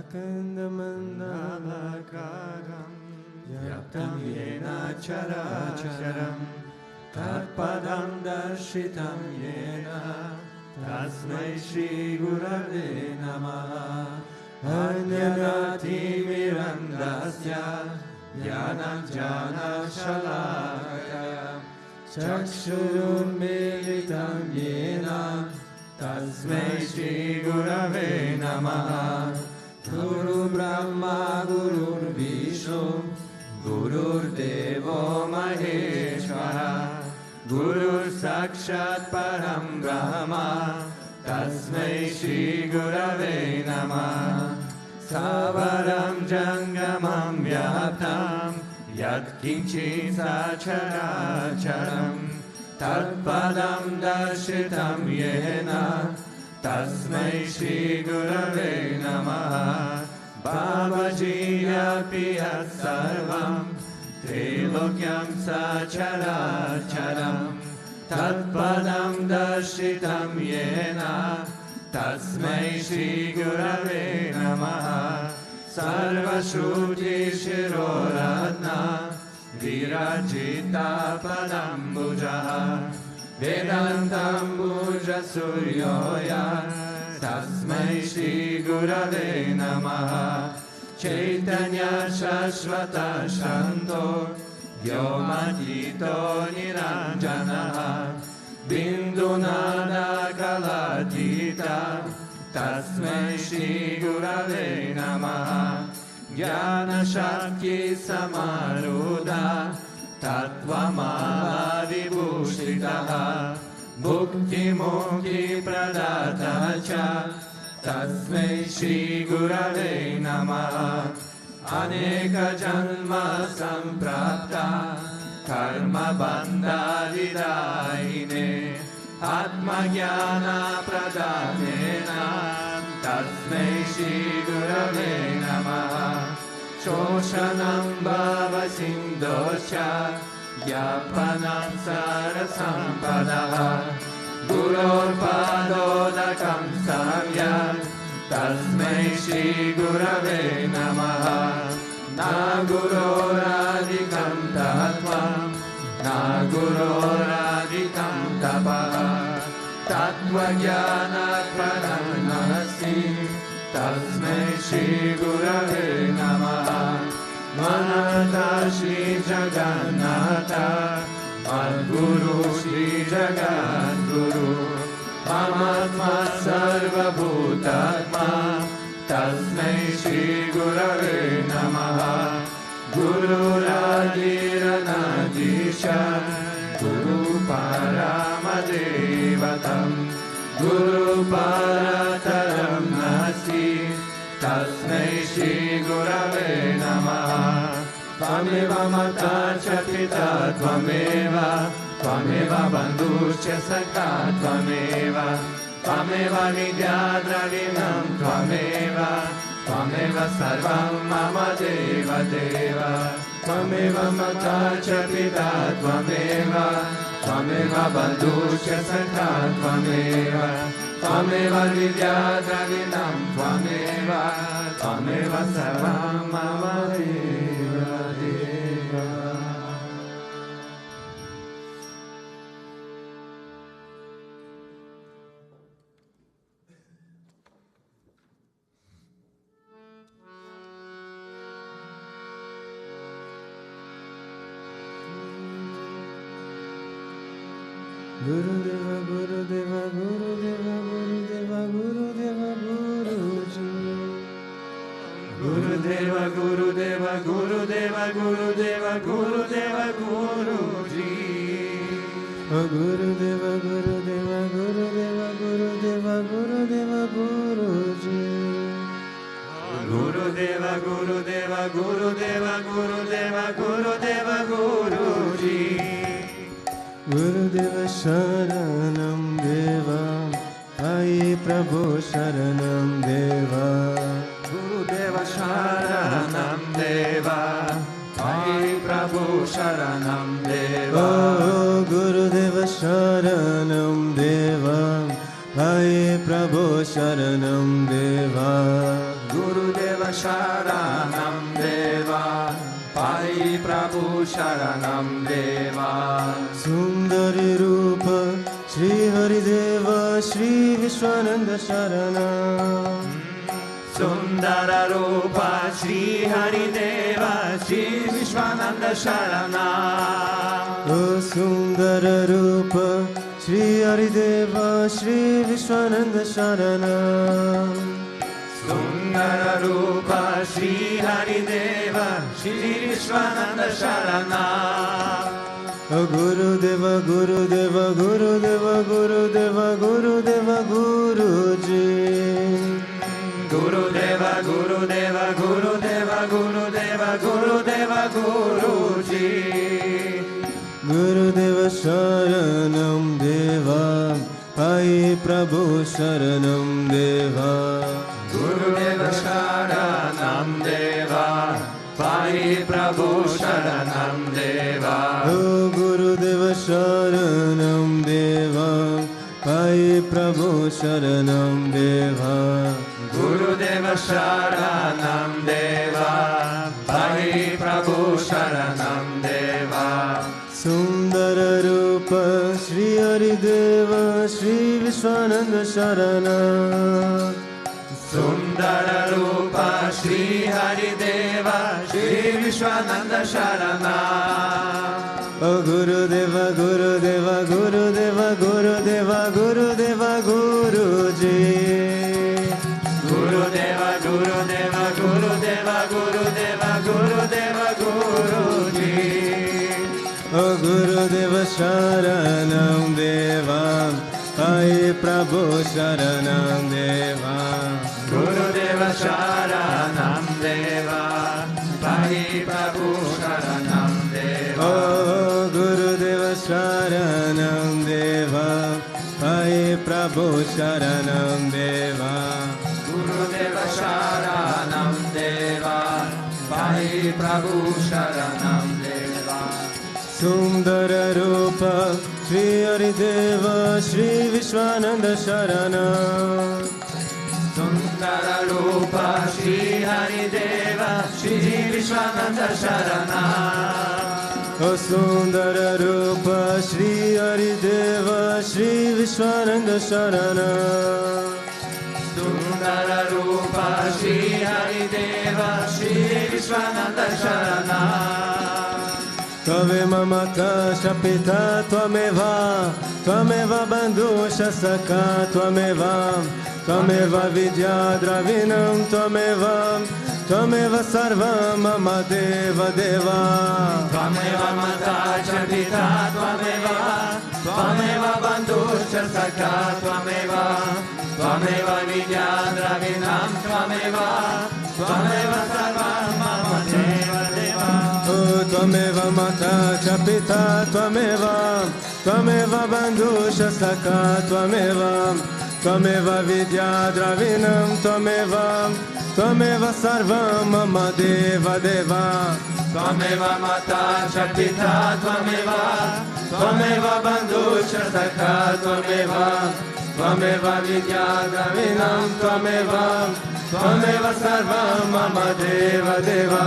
Akandamandalakaram Yaptam Yena Characharam Tatpadam Darshitam Yena Tasmai Shri Gurave Namaha Anyanati Mirandasya Yanam Jana Shalakaya Chakshurum Militam Yena Tasmai Shri Gurave Namaha Guru Brahma Guru Vishnu Guru Devo Maheshwara Guru Sakshat Param Brahma Tasmai Shri Gurave Namaha Savaram Jangamam Vyaptam Yat Kinchit Sacharacharam Tatpadam Darshitam Yena Tasmai Shri Gurave Namaha Babaji Yapiyat Sarvam Trilokyam Sacharacharam Tatpadam Darshitam Yena Tasmai Shri Gurave Namaha Sarva Shruti Shiroratna Virajita Padambujaha Vedantambuja Suryoya Tasmai Shri Gurave Namaha Chaitanya Shashvata Shanto Vyomatito Niranjanaha Bindunada Kalatita Tasmai Shri Gurave Namaha Jnana Shakti Samaruda Tattvamala Vibhushitaha Bhukti Mukti Pradata Cha Tasmai Shri Gurave Namaha Aneka Janma Samprapta Karma Bandha Vidayine Atma Jnana Pradhanena Tasmai Shri Gurave Namaha Shoshanam Bhava Sindoscha Yapanam Sarasampadaha Guror Padodakam Samyat Tasmai Shri Gurave Namaha Na Guroradikam Tattvam Na Guroradikam Tapaha Tattva Jnana Pranamasi Tasmai Shri Gurave Namaha Manata Shri Jagannatha Madguru Shri Jagadguru Mamatma Sarva Bhutatma Tasmai Shri Gurave Namaha Guru Radhiranadisha Guru Paramadevatam Guru Parataram Nasi Tasmai Shri Gurave Namaha Tvameva Mata Cha Pita Tvameva Tvameva Bandhuscha Sakha Tvameva Tvameva Vidya Dravinam Tvameva Tvameva Sarvam Mama Deva Deva Tvameva Mata Cha Pita Tvameva Tvameva Bandhuscha Sakha Tvameva Tvameva Vidya Dravinam Tvameva Tvameva Sarvam Mama Deva Deva Gurudeva, Gurudeva, Gurudeva, Gurudeva, Gurudeva, Guruji. Gurudeva, Gurudeva, Gurudeva, Gurudeva, Gurudeva, Guruji. Gurudeva, Gurudeva, Gurudeva, Gurudeva, Gurudeva, Guruji. Gurudeva, Gurudeva, Gurudeva, Gurudeva, Gurudeva, Guruji. Gurudeva Sharanam Deva Ai Prabhu Sharanam Deva Gurudeva Sharanam Deva Ai Prabhu Sharanam Deva Gurudeva Sharanam Deva Ai Prabhu Sharanam Deva Gurudeva Sharanam Deva, Pai Prabhu Sharanam Deva. Sundari Rupa Shri Harideva Shri Vishwananda Sharanam. Sundara Rupa Shri Harideva Shri Vishwananda Sharanam. O Sundara Rupa Shri Harideva Shri Vishwananda Sharanam. Sundara Rupa Shri Harideva Shri Vishwananda Sharanam. O Gurudeva Gurudeva Gurudeva Gurudeva Gurudeva Guruji. Gurudeva Gurudeva Gurudeva Gurudeva Gurudeva Guruji. Gurudeva Sharanam Deva, Pai Prabhu Sharanam Deva. Gurudeva Sharanam Deva, Pai Prabhu Sharanam Deva. Oh Gurudeva Sharanam Deva, Pai Prabhu Sharanam Deva. Gurudeva Sharanam Deva, Pai Prabhu Sharanam Deva. Sundara Rupa Shri Harideva Shri Vishwananda Sharanam. Sundara Rupa Shri Harideva Shri Vishwananda Sharanam. O Gurudeva Gurudeva Gurudeva Gurudeva Gurudeva Guruji. Gurudeva Gurudeva Gurudeva Gurudeva Gurudeva Guruji. O Gurudeva Sharanam Deva, Pai Prabhu Sharanam Deva. Gurudeva Sharanam Deva, Pai Prabhu Sharanam Deva. Oh Gurudeva Sharanam Deva, Pai Prabhu Sharanam Deva. Gurudeva Sharanam Deva, Pai Prabhu Sharanam Deva. Sundara Rupa Shri Harideva Shri Vishwananda Sharanam. Sundara Rupa Shri Harideva Shri Vishwananda Sharanam. O Sundara Rupa Shri Harideva Shri Vishwananda Sharanam. Sundara Rupa Shri Harideva Shri Vishwananda Sharanam. Tvameva Mata Shapita Tvameva, Tvameva Bandusha Saka Tvameva, Tvameva Vidya Dravinam Tvameva, Tvameva Sarvam Mama Deva Deva. Tvameva Mata Shapita Tvameva, Tvameva Bandusha Saka Tvameva, Tvameva Vidya Dravinam Tvameva, Tvameva Sarvam Mama Deva Deva. Tvameva Mata Chapita Tvameva, Tvameva Bandusha Saka Tvameva, Tvameva Vidya Dravinam Tvameva, Tvameva Sarvam Mama Deva Deva. Tvameva Mata Chapita Tvameva, Tvameva Bandusha Saka Tvameva, Tvameva Vidya Dravinam Tvameva, Tvameva Sarvam Mama Deva Deva.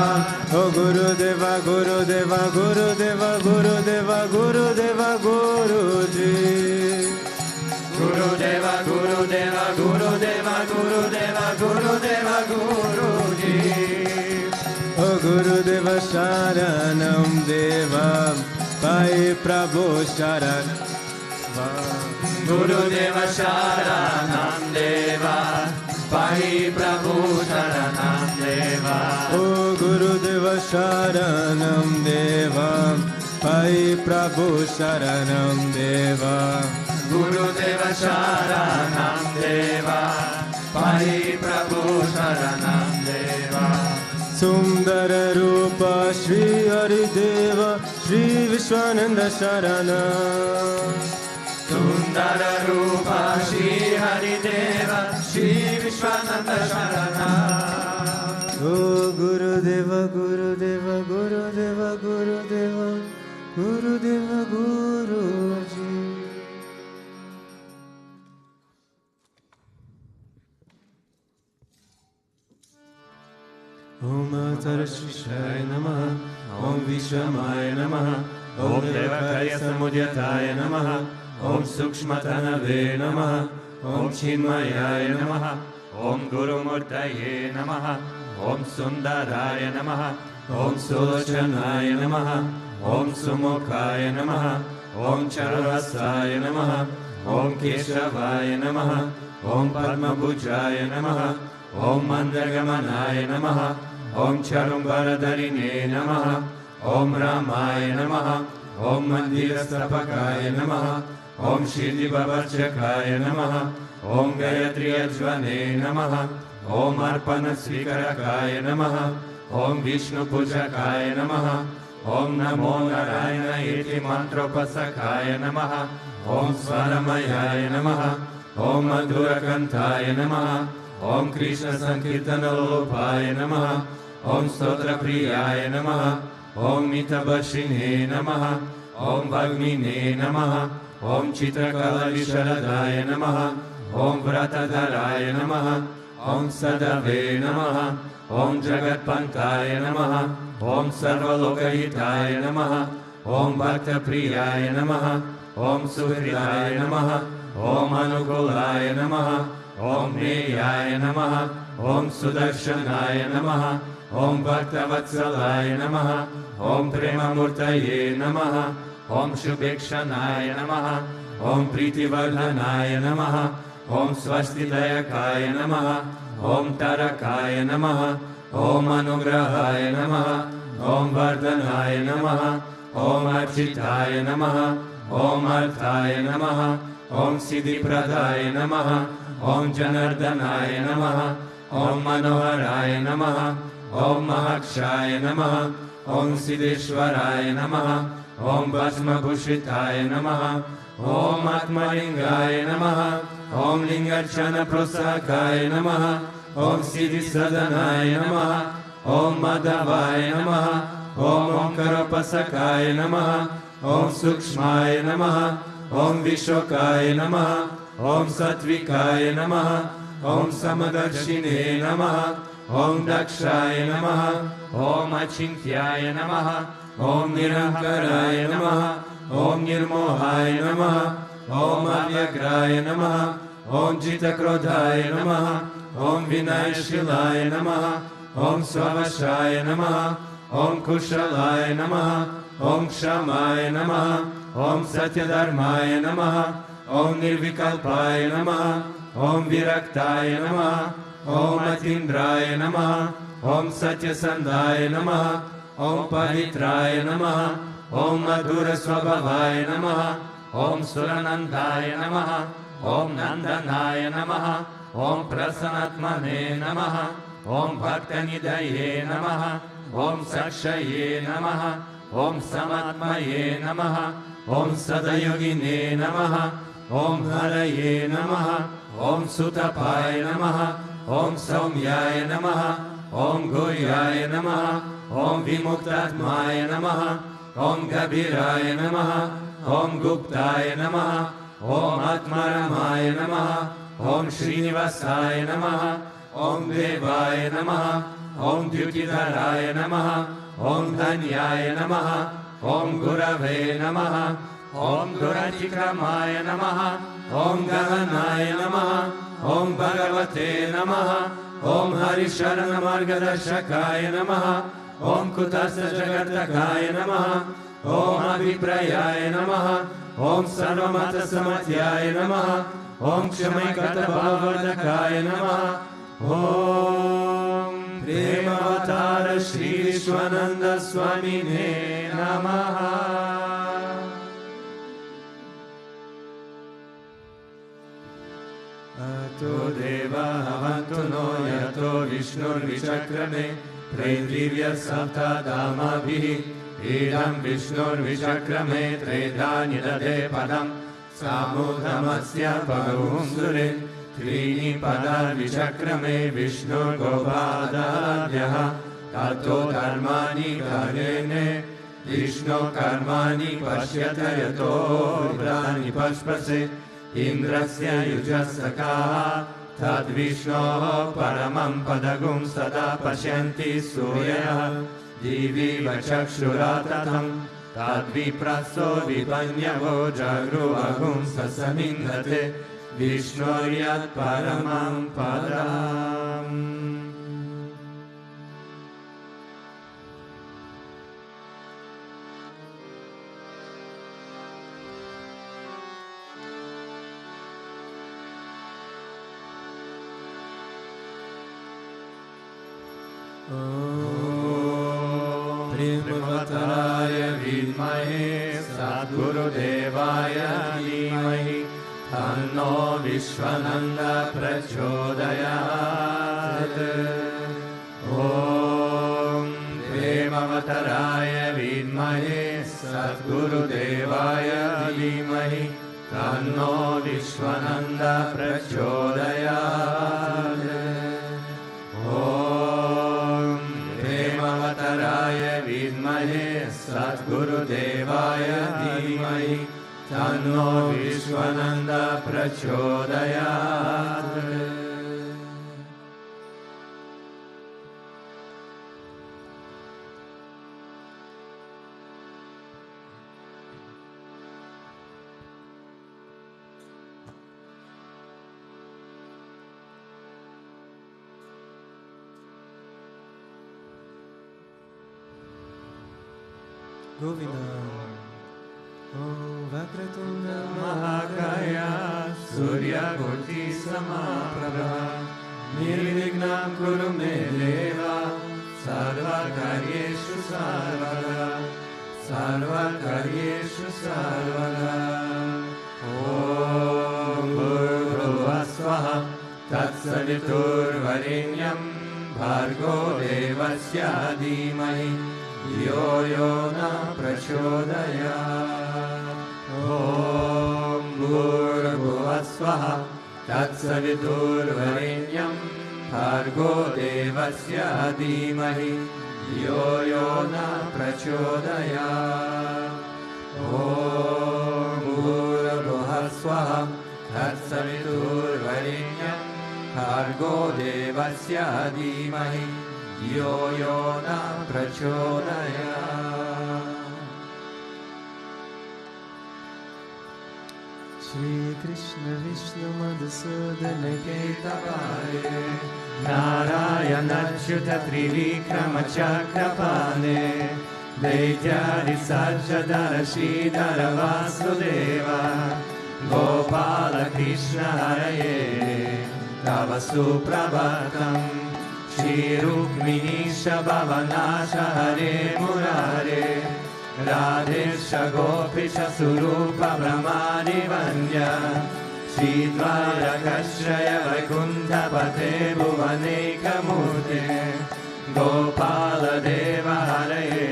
O Gurudeva Gurudeva Gurudeva Gurudeva Gurudeva Guruji. Gurudeva Gurudeva Gurudeva Gurudeva Gurudeva Guruji. O Gurudeva Sharanam Deva, Pai Prabhu Sharanam. Gurudeva Sharanam Deva, Pai Prabhu Sharanam Deva. O Gurudeva Sharanam Deva, Pai Prabhu Sharanam Deva. Gurudeva Sharanam Deva, Pai Prabhu Sharanam Deva. Sundara Rupa Shri Harideva Shri Vishwananda Sharanam. Sundara Rupa Shri Harideva Shri Vishwananda Sharanam. O Gurudeva Gurudeva Gurudeva Gurudeva Gurudeva Guruji. Om Sarashishaya Namaha, Om Vishamaya Namaha, Om Devakaya Samudhyataya Namaha, Om Sukshmatanave Namaha, Om Chinmayaya Namaha, Om Guru Murtaye Namaha, Om Sundaraya Namaha, Om Sulochanaya Namaha, Om Sumukhaya Namaha, Om Charvasaya Namaha, Om Keshavaya Namaha, Om Padmabhujaya Namaha, Om Mandragamanaya Namaha, Om Charumbaradharine Namaha, Om Ramaya Namaha, Om Mandirastapakaya Namaha, Om Shri Bhutabhrteshwarnath Namaha, Om Gayatri Ajvane Namaha, Om Arpana Svikarakaya Namaha, Om Vishnu Pujakaya Namaha, Om Namo Narayana Iti Mantropasakaya Namaha, Om Swaramayaya Namaha, Om Madhurakantaya Namaha, Om Krishna Sankirtana Lopaya Namaha, Om Stotra Priyaya Namaha, Om Mitabhashine Namaha, Om Vagmine Namaha, Om Chitrakala Visharadaya Namaha, Om Vratadharaya Namaha, Om Sadave Namaha, Om Jagatpantaya Namaha, Om Sarvalokahitaya Namaha, Om Bhakta Priyaya Namaha, Om Suhridaya Namaha, Om Anukulaya Namaha, Om Neyaya Namaha, Om Sudarshanaya Namaha, Om Bhaktavatsalaya Namaha, Om Premamurtaye Namaha, Om Shubhekshanaya Namaha, Om Pritivardhanaya Namaha, Om Swastidayakaya Namaha, Om Tarakaya Namaha, Om Anugrahaya Namaha, Om Vardhanaya Namaha, Om Architaya Namaha, Om Arthaya Namaha, Om Siddhipradaya Namaha, Om Janardhanaya Namaha, Om Manoharaya Namaha, Om Mahakshaya Namaha, Om Siddheshwaraya Namaha, Om Bhasmabhushitaya Namaha, Om Atmalingaya Namaha, Om Lingachana Prosakaya Namaha, Om Siddhisadanaya Namaha, Om Madhavaya Namaha, Om Omkarapasakaya Namaha, Om Sukshmaya Namaha, Om Vishokaya Namaha, Om Satvikaya Namaha, Om Samadarshine Namaha, Om Dakshaya Namaha, Om Achintyaya Namaha, Om Nirankaraya Namaha, Om Nirmohaya Namaha, Om Avyagraya Namaha, Om Jitakrodhaya Namaha, Om Vinayashilaya Namaha, Om Svavashaya Namaha, Om Kushalaya Namaha, Om Kshamaya Namaha, Om Satyadharmaya Namaha, Om Nirvikalpaya Namaha, Om Viraktaya Namaha, Om Atindraya Namaha, Om Satyasandaya Namaha, Om Pavitraya Namaha, Om Madhura Swabhavaya Namaha, Om Suranandaya Namaha, Om Nandanaya Namaha, Om Prasanatmane Namaha, Om Bhaktanidaye Namaha, Om Sakshaye Namaha, Om Samatmaye Namaha, Om Sadayogine Namaha, Om Haraye Namaha, Om Sutapaye Namaha, Om Saumyaye Namaha, Om Goyaye Namaha, Om Vimuktatmaye Namaha, Om Gabiraye Namaha, Om Guptaye Namaha, Om Atmaramaye Namaha, Om Srinivasaya Namaha, Om Devaye Namaha, Om Dyutidharaye Namaha, Om Dhanyaya Namaha, Om Gurave Namaha, Om Duratikramaye Namaha, Om Gahanaya Namaha, Om Bhagavate Namaha, Om Harisharana Margadashakaya Namaha, Om Kutasa Jagartakaya Namaha, Om Abhiprayaya Namaha, Om Sarvamata Samatyaya Namaha, Om Kshamakata Bhavardakaya Namaha, Om Premavatara Sri Vishwananda Swamine Namaha. Ato Deva Havantu No Yato Vishnur Vichakrame Predrivya Sapta Dhamabhi Idam Vishnur Vichakrame Tredhani Dade Padam Samudhamasya Pagavum Sure Trini Pada Vichakrame Vishnur Govadadyaha Tato Dharmani Karene Vishnu Karmani Pashyata Yato Vrani Pashpase Indrasya Yujasaka तद्विष्णोः परमं पदगुं सदा पश्यन्ति सूर्यः दिवि चक्षुराततं तद्विप्रसो विपन्यवो जगृवगुं ससमिन्धते विष्णोर्यत् परमं पदम्। प्रेमवताय विद्महे सद्गुरुदेवाय धीमहि तन्नो विश्वनन्द प्रचोदयात्। ॐ प्रेमवताय विद्महे सद्गुरुदेवाय धीमहि तन्नो विश्वनन्द प्रचोदयात्। प्रेमवताय विद्महे सद्गुरुदेवाय धीमहि तन्नो विश्वनन्द प्रचोदयात्। Govinda. Om Vakratunda Mahakaya Suryakoti Samaprabha Nirvignam Kuru Me Deva Sarvakaryeshu Sarvada Sarvakaryeshu Sarvada. Om Bhurvuvah Swaha Tatsaviturvarenyam Bhargo Devasya Dhimahi Yo yo na prachodayat. Om Bhurvuvah Swaha Tatsaviturvarenyam Bhargo Devasya Dhimahi Yo yo na prachodayat. Om Bhurvuvah Swaha Tatsaviturvarenyam Bhargo Devasya Dhimahi Yo yo na prachodayat. Shri Krishna Vishnu Madhusudana Ketavare Narayana Achyuta Trivikrama Chakrapane Deityari Sajjadara Sridhara Vasudeva Gopala Krishna Haraye Tava Suprabhatam Shri Rukminisha Bhavanasha Hare Murare Radhesha Gopisha Surupa Brahmani Vanya Shri Dvarakashraya Vaikuntha Pate Bhuvaneka Murte Gopala Deva Haraye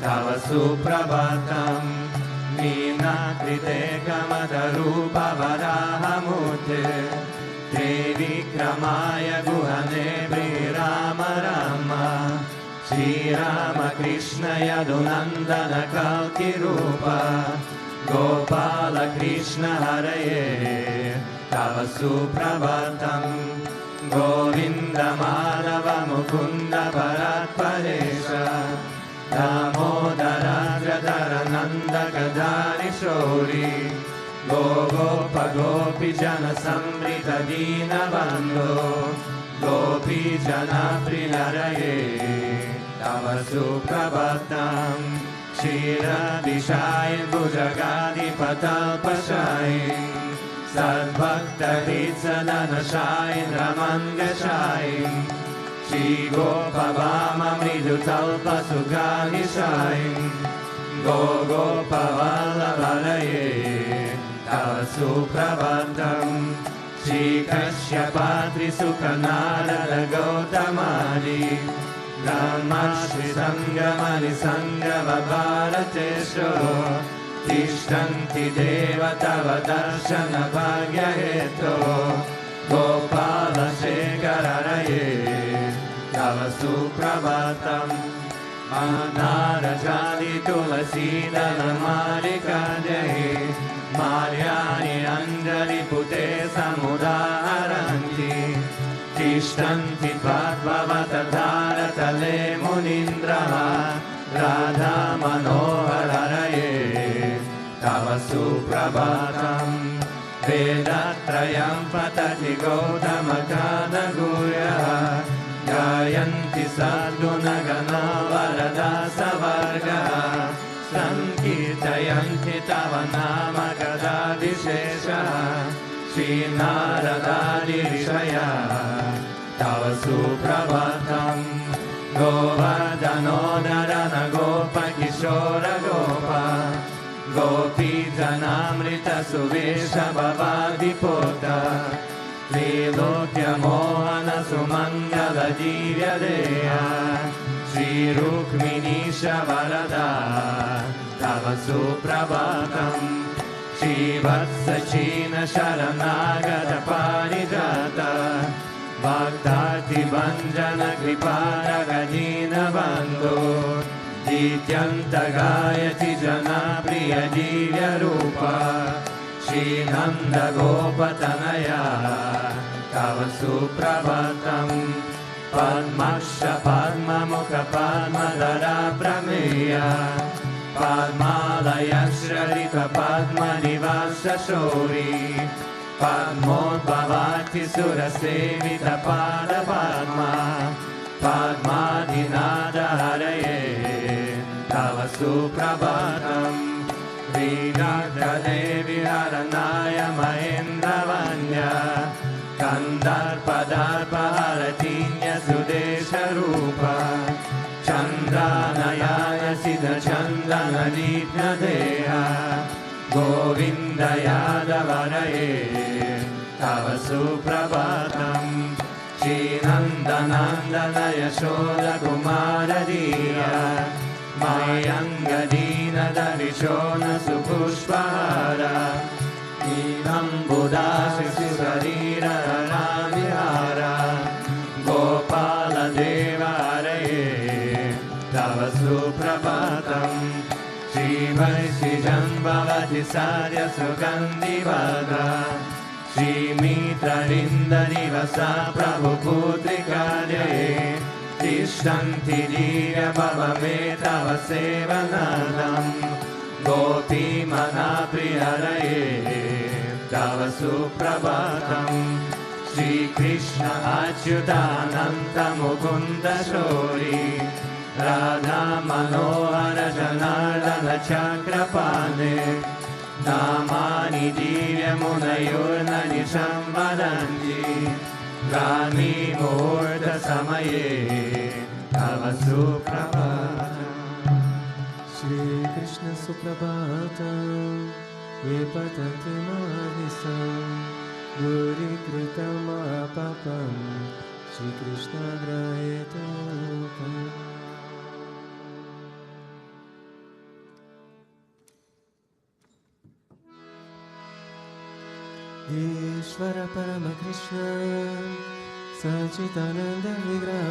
Tava Suprabhatam Nina Krite Kamadarupa Varaha Murte Trivikramaya Guhane Rama Rama Shri Rama Krishna Yadunandana Kalki Rupa Gopala Krishna Haraye Tava Suprabhatam Govinda Madhava Mukunda Bharat Paresha Damodara Jadara Nanda Kadari Shori Gopa Gopi Jana Samrita Dina Bando Gopi Jana Prinaraye Tava Suprabhatam Shira Dishayin Bhujagadi Patalpashayin Sadbhakta Hitsadana Shayin Ramangashayin Shri Gopa Vama Mridu Talpa Sugani Shayin Gopa Vallabharaye Tava Suprabhatam Shri Kashyapatri Sukhanarada Gautamani Brahma Shri Sangamani Sangava Bharatesho Tishtanti Deva Tava Darshana Bhagya Heto Gopala Shekararaye Tava Suprabhatam Manarajali Tulasidana Marikajahi Maryani Anjali Pute Samudaharan तिष्ठन्ति त्वाद्भवतधारतले मुनीन्द्रः राधा मनोहररये तव सुप्रभातम् वेदत्रयं पतति गौतमकादगुर्यः गायन्ति सद्गुणगणा वरदा सवर्गः सङ्कीर्तयन्ति तव नाम कदादिशेषः श्रीनारदादिऋषयः तव सुप्रभातम् गोवर्धनोदरन गोपकिशोरगोप गोपीजनामृतसुवेशभवादिपोत त्रैलोक्यमोहनसुमङ्गलजीर्यदेया श्रीरुक्मिणीश वरदा तव सुप्रभातम् श्रीवत्सचीन शरणागतपारिजात वाग्दातिभञ्जन कृपारगदीनबन्धो जीत्यन्तगायति जनाप्रियजीव्यरूपा श्रीनन्दगोपतनया तव सुप्रभातम् पद्मश्च पद्ममुख पद्मधरा प्रमेया पद्मालयश्ररित पद्मनिवास शौरी पद्मोद्भवाति सुरसेवित पादपद्मा पद्मादिनादहरये तव सुप्रभातम् वीराग्रदेवि हरनाय महेन्द्रवन्य कन्दर्पदर्पहरतीन्यसुदेशरूप चन्द्रानयाय सिद्धचन्दनदीप्नदेहा गोविन्द यादवरये तव सुप्रभातम् श्रीनन्दनन्दन यशोदकुमारधीया मय्यङ्गदीनदर्शो न सुपुष्पहार नीलम्बुदाशिशुशरीरराविहार गोपालदेवारये तव सुप्रभातम् श्रीवैशिजं भवति सार्यसुगन्धिवद श्रीमित्ररिन्दनिवसा प्रभुपुत्रिकार्ये तिष्ठन्ति धीरभवमे तव सेवनादम् गोपीमनाप्रियरये तव सुप्रभातम् श्रीकृष्ण अच्युतानन्त मुकुन्द शौरी राधा मनोहर जनार्दन चक्रपाणे नामानि दिव्यमुनयोर्ननिशं वदन्ति गामि मुहूर्तसमये तव सुप्रभातम् श्रीकृष्ण सुप्रभातम् ये पतन्ति मानिसम् दूरीकृतमापापम् श्रीकृष्णाग्रहेतु ईश्वर परम कृष्ण सच्चिदानंद विग्रह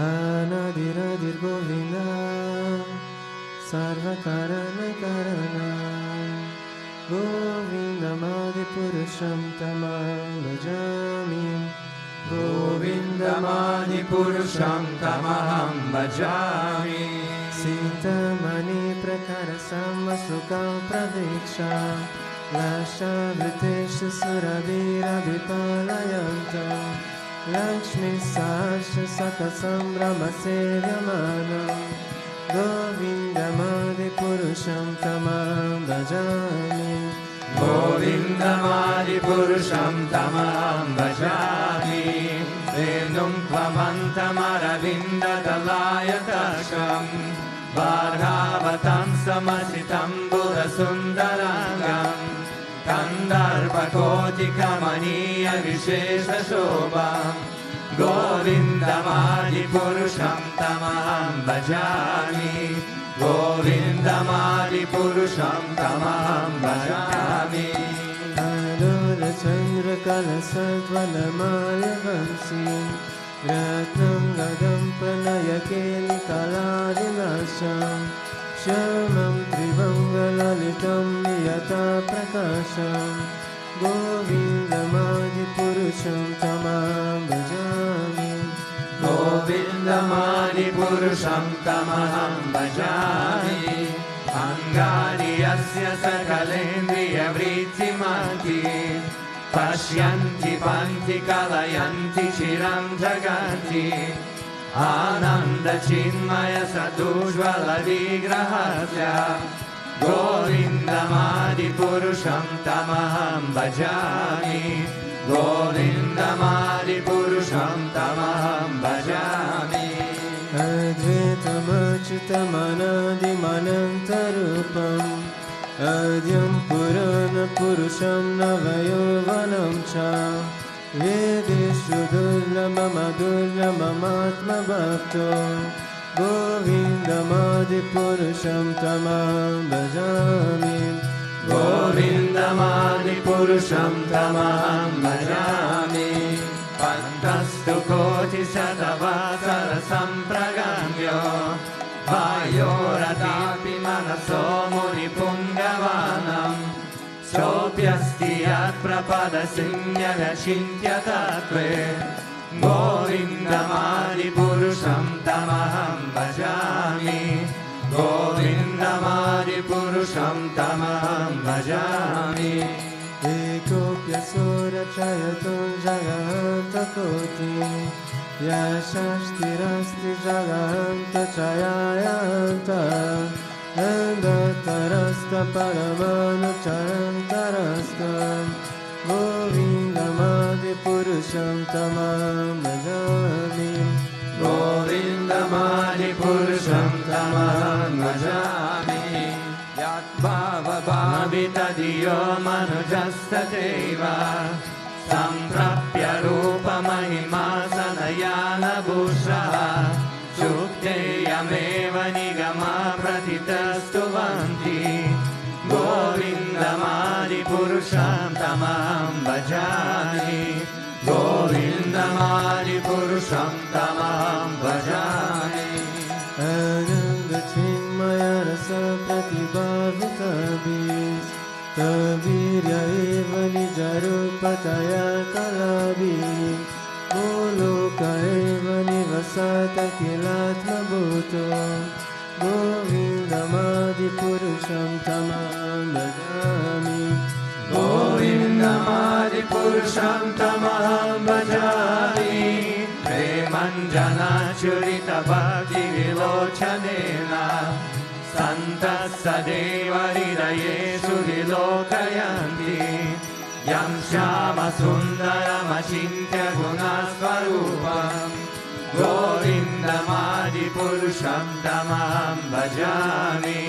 अनादिरादिर गोविंद सर्वकारण कारण गोविन्दमादिपुरुषं तमहं भजामि गोविन्दमादिपुरुषं तमहं भजामि सीतामणि प्रकार समसुखं प्रवीक्षा लाशावृतेश सुरवीरविपालयन्तं लक्ष्मीसाश्च सकसम्भ्रमसेव्यमानं गोविन्दमादिपुरुषं तमहं भजामि गोविन्दमादिपुरुषं तमहं भजामि वेणुं त्वमन्तमरविन्ददलायताक्षं वार्हावतं समसितं बुधसुन्दराङ्गं कन्दर्पकोटिकमनीयविशेषशोभां गोविन्दमादिपुरुषं तमहं भजामि गोविन्दमादिपुरुषं तमहं भजामि चन्द्रकलसद्वनमाल्यवंशी रत्नं गदं प्रणयकेलिकलाविलासं श्यामं त्रिभङ्गललितं नियताप्रकाशं गोविन्दमादिपुरुषं तमहं Govindamadipurusham tamaham bhajami Angani yasya sakalendriya vritimati Pashyanti panti kalayanti chiram jagati Ananda chinmaya sadujvala vigrahasya Govindamadipurusham tamaham bhajami Govindamadipurusham tamaham bhajami Advaitamachyutamanadimanantarupam Adyam Purana Purusham Navayovanam Cha Vedeshu Durlamamadurlamamatma Bhakto Govindamadipurusham tamaham bhajami Govindamadipurusham tamaham bhajami Pantastu koti satavasara sampragamyo Vayoratapi manaso muni pungavanam Sopyasti yat prapada sinyana chintya tatve Govindamadipurusham tamaham bhajami Govindamadipurusham tamaham bhajami Ekopya sura chayatum jagahanta koti Yashashtirasti jagahanta chayayanta Andatarasta paramanu charantarasta Govindamadipurusham tamaham bhajami Govindamadipurusham tamaham bhajami Yat bhava bhavita diyo manujasthateva Samprapya rupa mahima sanayana bhushaha Shukteyameva nigama pratitastuvanti Govindamadipurusham tamaham bhajami Govindamadipurusham tamaham bhajami Ananda chinmaya rasa pratibhavitabhis Tavirya eva nijarupataya kalabhi Moloka eva nivasata kilatma bhuto Govindamadipurusham tamaham bhajami Govindamadipurusham tamaham bhajami Premanjana churita bhakti vilochanena Santa sadeva hridayesu vilokayanti Yam shama sundaram achintya gunasvarupam Govindamadipurusham tamaham bhajami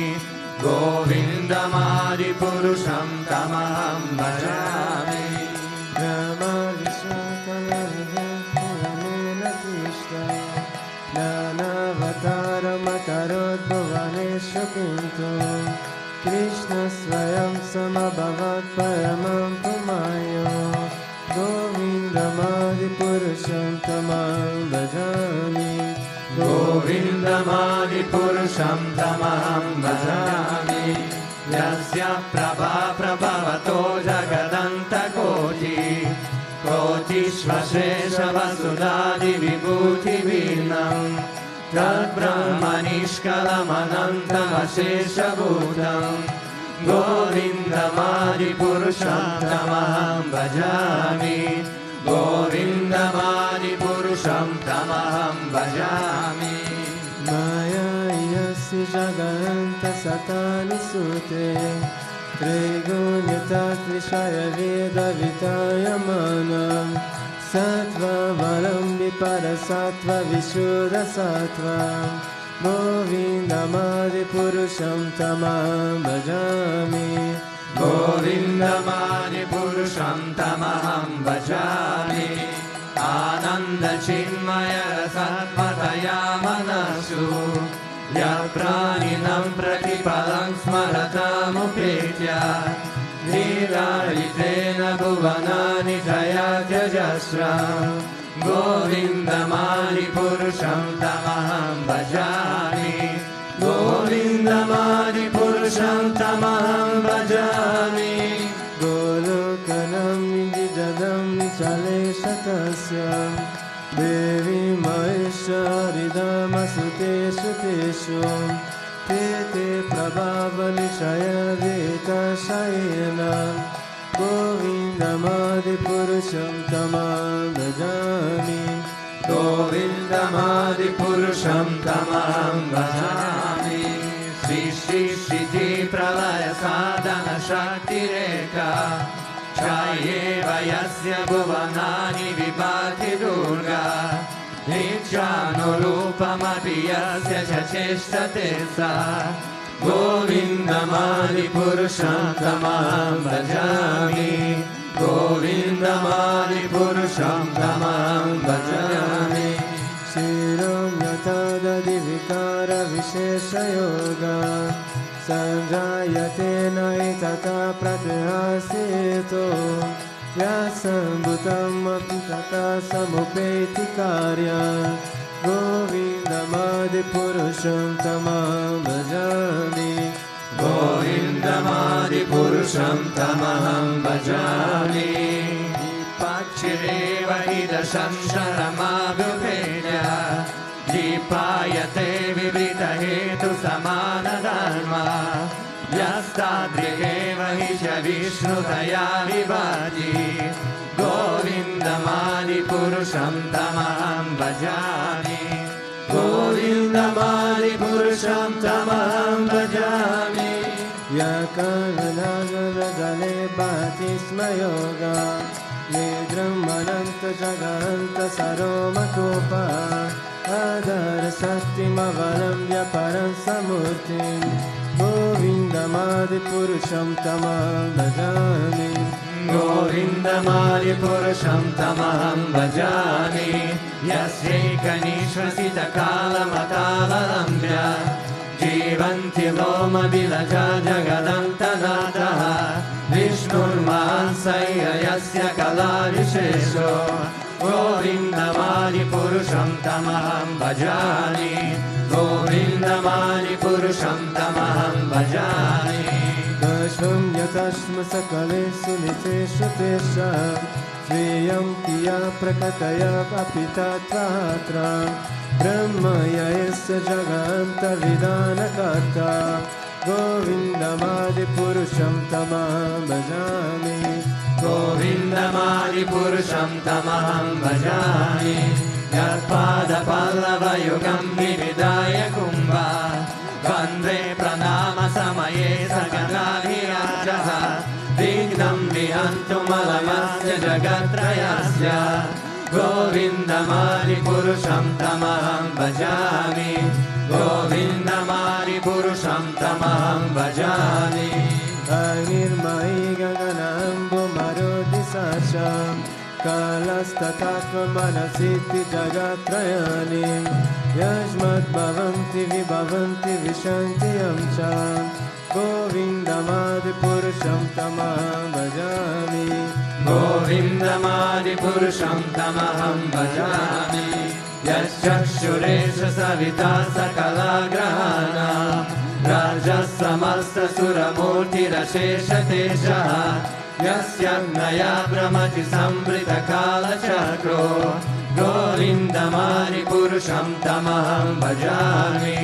Govindamadipurusham tamaham bhajami Brahma Vishnu Kalarva Puranena Krishna Nanavataram akarot bhuvaneshu kintu Krishna swayam samabhavat paramam pumayo Govindamadipurusham tamaham bhajami Govindamadipurusham tamaham bhajami Yasya prabha prabhavato jagadanta koti Kotishvashesha vasudadi vibhuti vinam Tad brahmanishkalam anantam ashesha bhutam Govindamadipurusham tamaham bhajami Govindamadipurusham tamaham bhajami Maya yasya jaganta satani sute Trigunyata Vishaya Veda Vitayamanam Sattva Valambi Parasattva Vishuddha Sattva Govindamadipurusham tamaham bhajami Govindamadipurusham tamaham bhajami Ananda chinmaya rasatmataya manasu Yapraninam pratipalam smaratamupetya Niralitena bhuvanani jayatyajasram Govindamadipurusham tamaham bhajami Govindamadipurusham tamaham bhajami Golokanam nijadam nichaleshatasya Devi Mahesh Hridhamasuteshu teshu Tete Prabhavanishaya Veta Shayena Govindamadi Purusham Tamam Bhajami Govindamadi Purusham Tamam Bhajami Shri Shri Shri Pralaya Sadhana Shakti Reka Chayeva Yasya Bhuvanani Vibhati Durga Nichyanurupamapi Yasya Chacheshtate Sa Govindamadi Purusham Tamam Bhajami Govindamadi Purusham Tamam Bhajami Shiram Yatada Divikara Vishesha Yoga Sanjayate Naitata Pratihasito Yasam Bhutam Apitata Samupeti Karya Govindamadi Purusham Tamam Bhajami Govindamadi Purusham Tamaham Bhajami Pachireva Ida Shansharamabhupenya Jipayate Vivrita Hetu Samana Dharma Yastadrikeva Hisha Vishnu Taya Vibhaji Govindamadi Purusham Tamaham Bhajami Govindamadi Purusham Tamaham Bhajami Yakananagale Bhatisma Yoga Nidram Ananta Jaganta Saromakopa Adar Sattimavaram Vyaparam Samurtim Govindamadi Purusham Tamaham Bhajami Govindamadi Purusham Tamaham Bhajami Yasyeka Nishvasita Kala Matavalambya Jivanti Loma Vilaja Jagadantanaha Vishnur Mahansaya Yasya Kala Vishesho Govindamadi Purusham Tamaham Bhajami Govindamadi Purusham Tamaham Bhajami Dashvam Yatashma Sakale Sunitesha Tesha Sviyam Kiya Prakataya Apitatvatra Brahmaya Yasya Jaganta Vidana Karta Govindamadi Purusham Tamaham Bhajami Govindamadi Purusham Tamaham Bhajami Yatpada Pallava Yugam Vividaya Kumbha Vandre Pranama Samaye Saganadhirajaha Vignam Vihantu Malamasya Jagatrayasya Govindamadi Purusham Tamaham Bhajami Govindamadi Purusham Tamaham Bhajami Anirmai Gaganambu Marudi Sasham Kalastatatva Manasiti Jagatrayani Yajmat Bhavanti Vibhavanti Vishanti Amcha Govindamadi Purusham Tamaham Bhajami Govindamadi Purusham Tamaham Bhajami Yaschakshuresha Savita Sakala Grahana Raja Samasta Suramurti Rashesha Tesha Yasyagnaya Brahmati Sambrita Kala Chakro Govindamadi Purusham Tamaham Bhajami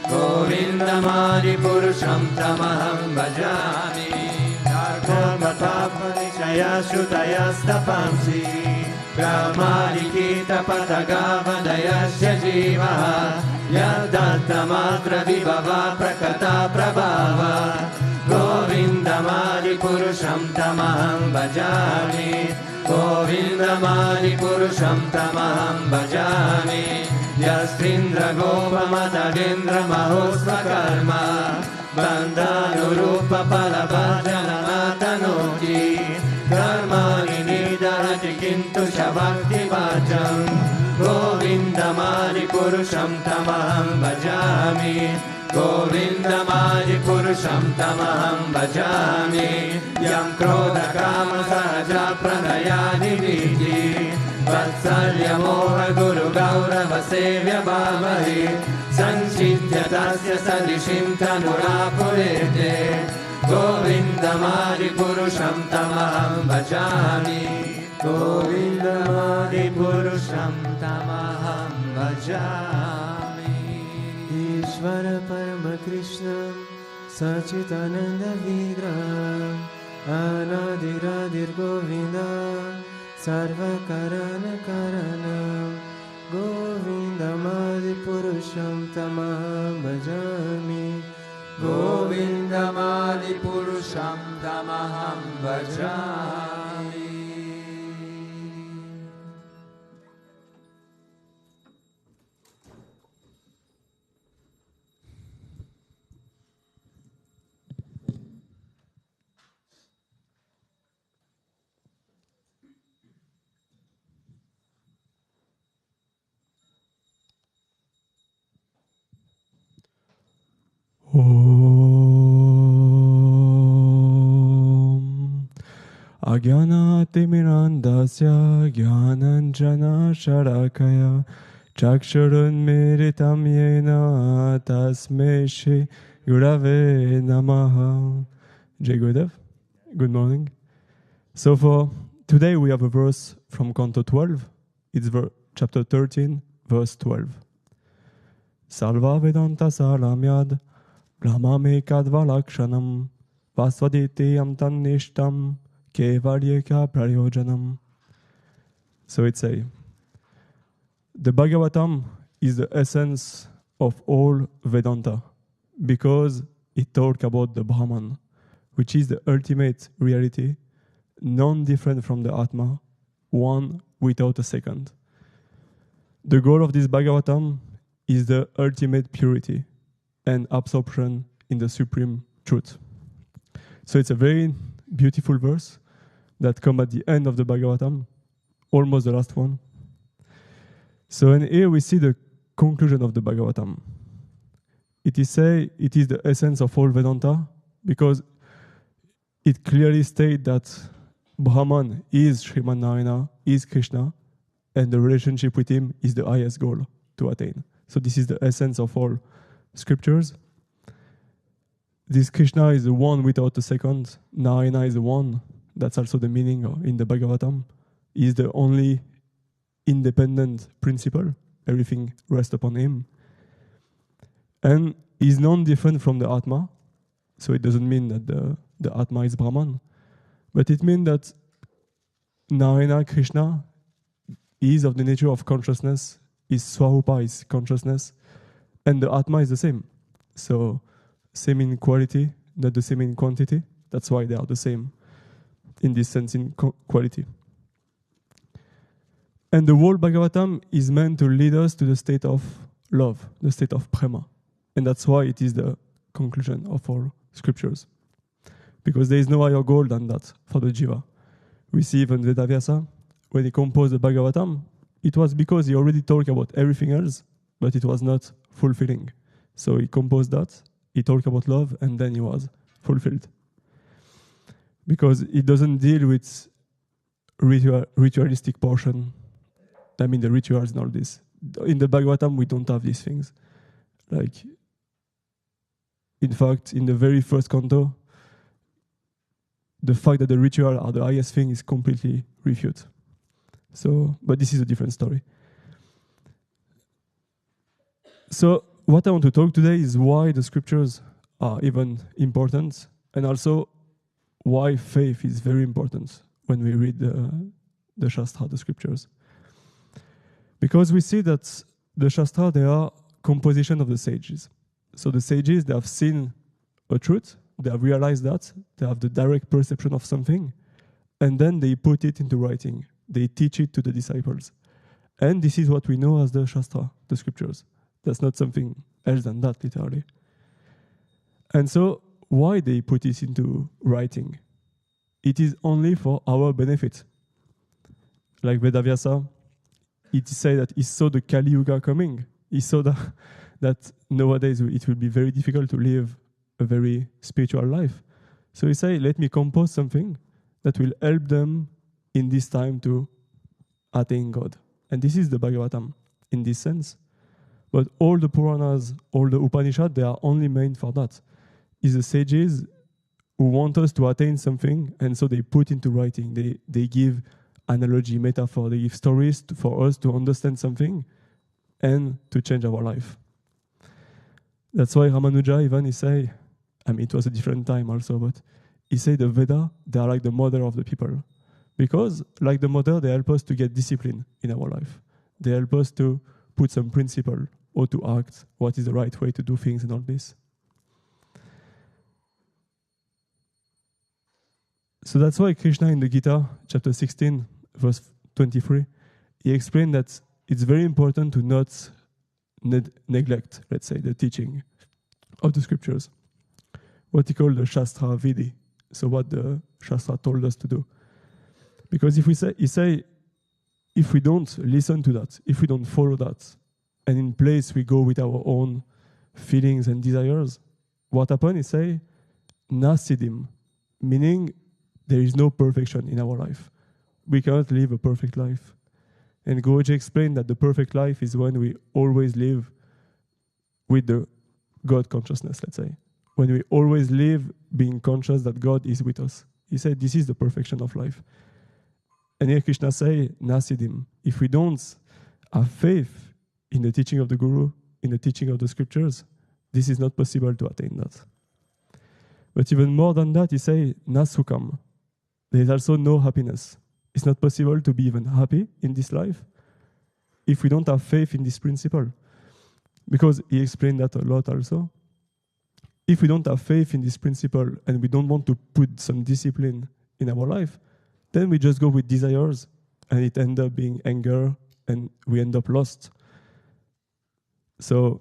Govindamadi Purusham Tamaham Bhajami Dharmapapanishaya Shutayastapamsi Brahmarikita Patagavadayasya Jiva Yadatamatra Vibhava Prakata Prabhava Govindamadi Purusham Tamaham Bhajami Govindamadi Purusham Tamaham Bhajami Yastrindra Gopamata Vendra Mahosva Karma Bandhanurupa Palabhajana Matanoti Karmani Nidharati Kintu Shabhakti Bhajam Govindamadi Purusham Tamaham Bhajami Govindamadi Purusham Tamaham Bhajami Yam Krodha Kama Sahaja Pranayani Viti Vatsalya Moha Guru Gaurava Sevya Bhavahi Sanchitya Tasya Sadishim Tanurapurete Govindamadi Purusham Tamaham Bhajami Govindamadi Purusham Tamaham bhajami. Ishvara Parama Krishna Sachitananda Vigram Anadiradir Govinda Sarva Karana Karanam Govindamadi Purusham Tamaham Bhajami Govindamadi Purusham Tamaham bhajami. Om Agyanatimirandasya Gyananjana Sharakaya Chakshurun Miritam Yena Tasme Shri Gurave Namaha. Jai Gurudev, good morning. So for today we have a verse from Canto 12. It's chapter 13, verse 12. Salva Vedanta Salamyad Brahmame Kadvalakshanam Vasvaditi Amtanishtam Kevalyeka Prayojanam. So it's the Bhagavatam is the essence of all Vedanta because it talks about the Brahman, which is the ultimate reality, non-different from the Atma, one without a second. The goal of this Bhagavatam is the ultimate purity and absorption in the supreme truth. So it's a very beautiful verse that comes at the end of the Bhagavatam, almost the last one. So and here we see the conclusion of the Bhagavatam. It is the essence of all Vedanta because it clearly states that Brahman is Sriman Narayana, is Krishna, and the relationship with him is the highest goal to attain. So this is the essence of all scriptures. This Krishna is the one without a second. Narayana is the one. That's also the meaning in the Bhagavatam. He is the only independent principle. Everything rests upon him. And he's non-different from the Atma. So it doesn't mean that the Atma is Brahman. But it means that Narayana, Krishna, is of the nature of consciousness. His Swarupa is consciousness. And the Atma is the same. So same in quality, not the same in quantity. That's why they are the same in this sense in quality. And the whole Bhagavatam is meant to lead us to the state of love, the state of prema. And that's why it is the conclusion of all scriptures. Because there is no higher goal than that for the jiva. We see even Vedavyasa, when he composed the Bhagavatam, it was because he already talked about everything else, but it was not fulfilling. So he composed that, he talked about love, and then he was fulfilled. Because it doesn't deal with ritualistic portion. I mean the rituals and all this. In the Bhagavatam, we don't have these things. Like, in fact, in the very first canto, the fact that the ritual are the highest thing is completely refuted. So, but this is a different story. So, what I want to talk today is why the scriptures are even important, and also why faith is very important when we read the Shastra, the scriptures. Because we see that the Shastra, they are composition of the sages. So the sages, they have seen a truth, they have realized that, they have the direct perception of something, and then they put it into writing. They teach it to the disciples. And this is what we know as the Shastra, the scriptures. That's not something else than that, literally. And so, why they put this into writing? It is only for our benefit. Like Vedavyasa, it is said that he saw the Kali Yuga coming. He saw that nowadays it will be very difficult to live a very spiritual life. So he said, let me compose something that will help them in this time to attain God. And this is the Bhagavatam in this sense. But all the Puranas, all the Upanishads, they are only meant for that. It's the sages who want us to attain something, and so they put into writing. They give analogy, metaphor, they give stories for us to understand something, and to change our life. That's why Ramanuja even he say, I mean it was a different time also, but he say the Veda, they are like the mother of the people. Because like the mother, they help us to get discipline in our life. They help us to put some principle, how to act, what is the right way to do things and all this. So that's why Krishna in the Gita, chapter 16, verse 23, he explained that it's very important to not neglect, let's say, the teaching of the scriptures. What he called the Shastra Vidi. So what the Shastra told us to do. Because if we don't listen to that, if we don't follow that, and in place we go with our own feelings and desires, what happens is say, nasidim, meaning there is no perfection in our life. We cannot live a perfect life. And Guruji explained that the perfect life is when we always live with the God consciousness, let's say. When we always live being conscious that God is with us. He said this is the perfection of life. And here Krishna say, nasidim. If we don't have faith in the teaching of the Guru, in the teaching of the scriptures, this is not possible to attain that. But even more than that, he say, nasukam. There is also no happiness. It's not possible to be even happy in this life if we don't have faith in this principle. Because he explained that a lot also. If we don't have faith in this principle and we don't want to put some discipline in our life, then we just go with desires and it ends up being anger and we end up lost. So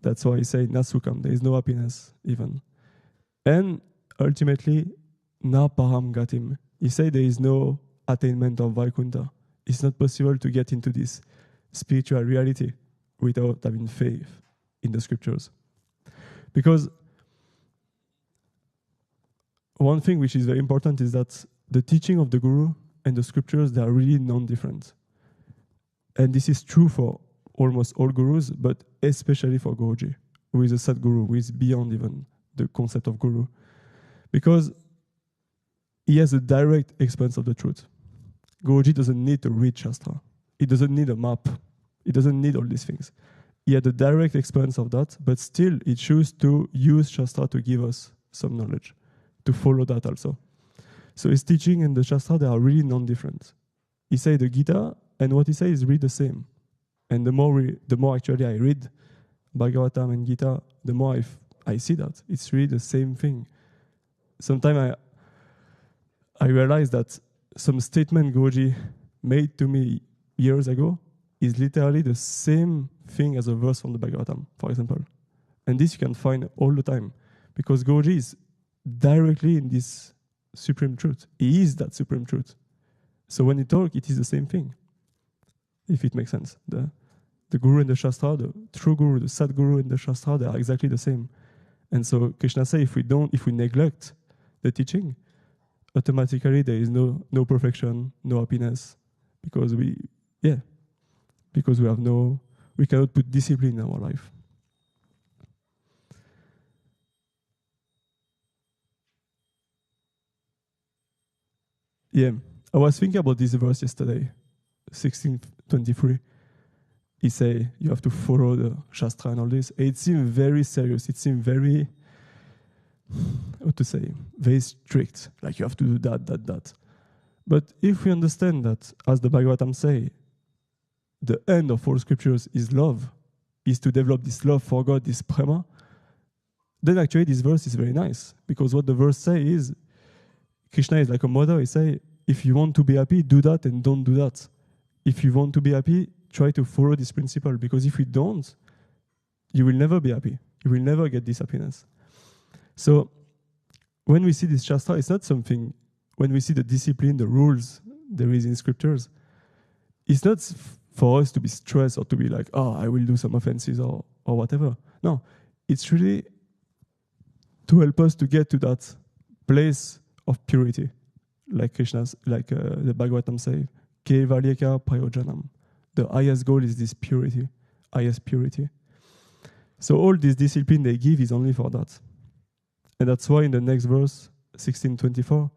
that's why I say nasukam, there is no happiness even. And ultimately, na param gatim. He said there is no attainment of Vaikuntha. It's not possible to get into this spiritual reality without having faith in the scriptures. Because one thing which is very important is that the teaching of the Guru and the scriptures, they are really non-different. And this is true for almost all Gurus, but especially for Guruji, who is a Sadguru, who is beyond even the concept of Guru. Because he has a direct experience of the truth. Guruji doesn't need to read Shastra. He doesn't need a map. He doesn't need all these things. He had a direct experience of that, but still he chose to use Shastra to give us some knowledge, to follow that also. So his teaching and the Shastra, they are really non-different. He says the Gita, and what he says is really the same. And the more actually I read Bhagavatam and Gita, the more I see that. It's really the same thing. Sometimes I realize that some statement Guruji made to me years ago is literally the same thing as a verse from the Bhagavatam, for example. And this you can find all the time. Because Guruji is directly in this supreme truth. He is that supreme truth. So when he talks, it is the same thing. If it makes sense. The Guru and the Shastra, the true Guru, the Sadguru and the Shastra, they are exactly the same. And so Krishna says if we neglect the teaching, automatically there is no perfection, no happiness, because we cannot put discipline in our life. Yeah, I was thinking about this verse yesterday, 16:23. He say you have to follow the Shastra and all this. It seemed very serious. It seemed very, very strict. Like you have to do that. But if we understand that, as the Bhagavatam say, the end of all scriptures is love, is to develop this love for God, this prema, then actually this verse is very nice. Because what the verse say is, Krishna is like a mother. He say, if you want to be happy, do that and don't do that. If you want to be happy, try to follow this principle. Because if you don't, you will never be happy. You will never get this happiness. So when we see this Shastra, it's not something, when we see the discipline, the rules there is in scriptures, it's not for us to be stressed or to be like, oh, I will do some offenses or whatever. No, it's really to help us to get to that place of purity, like Krishna's, the Bhagavatam say, Kevalyeka Prayojanam. The highest goal is this purity, highest purity. So all this discipline they give is only for that. And that's why in the next verse, 16:24,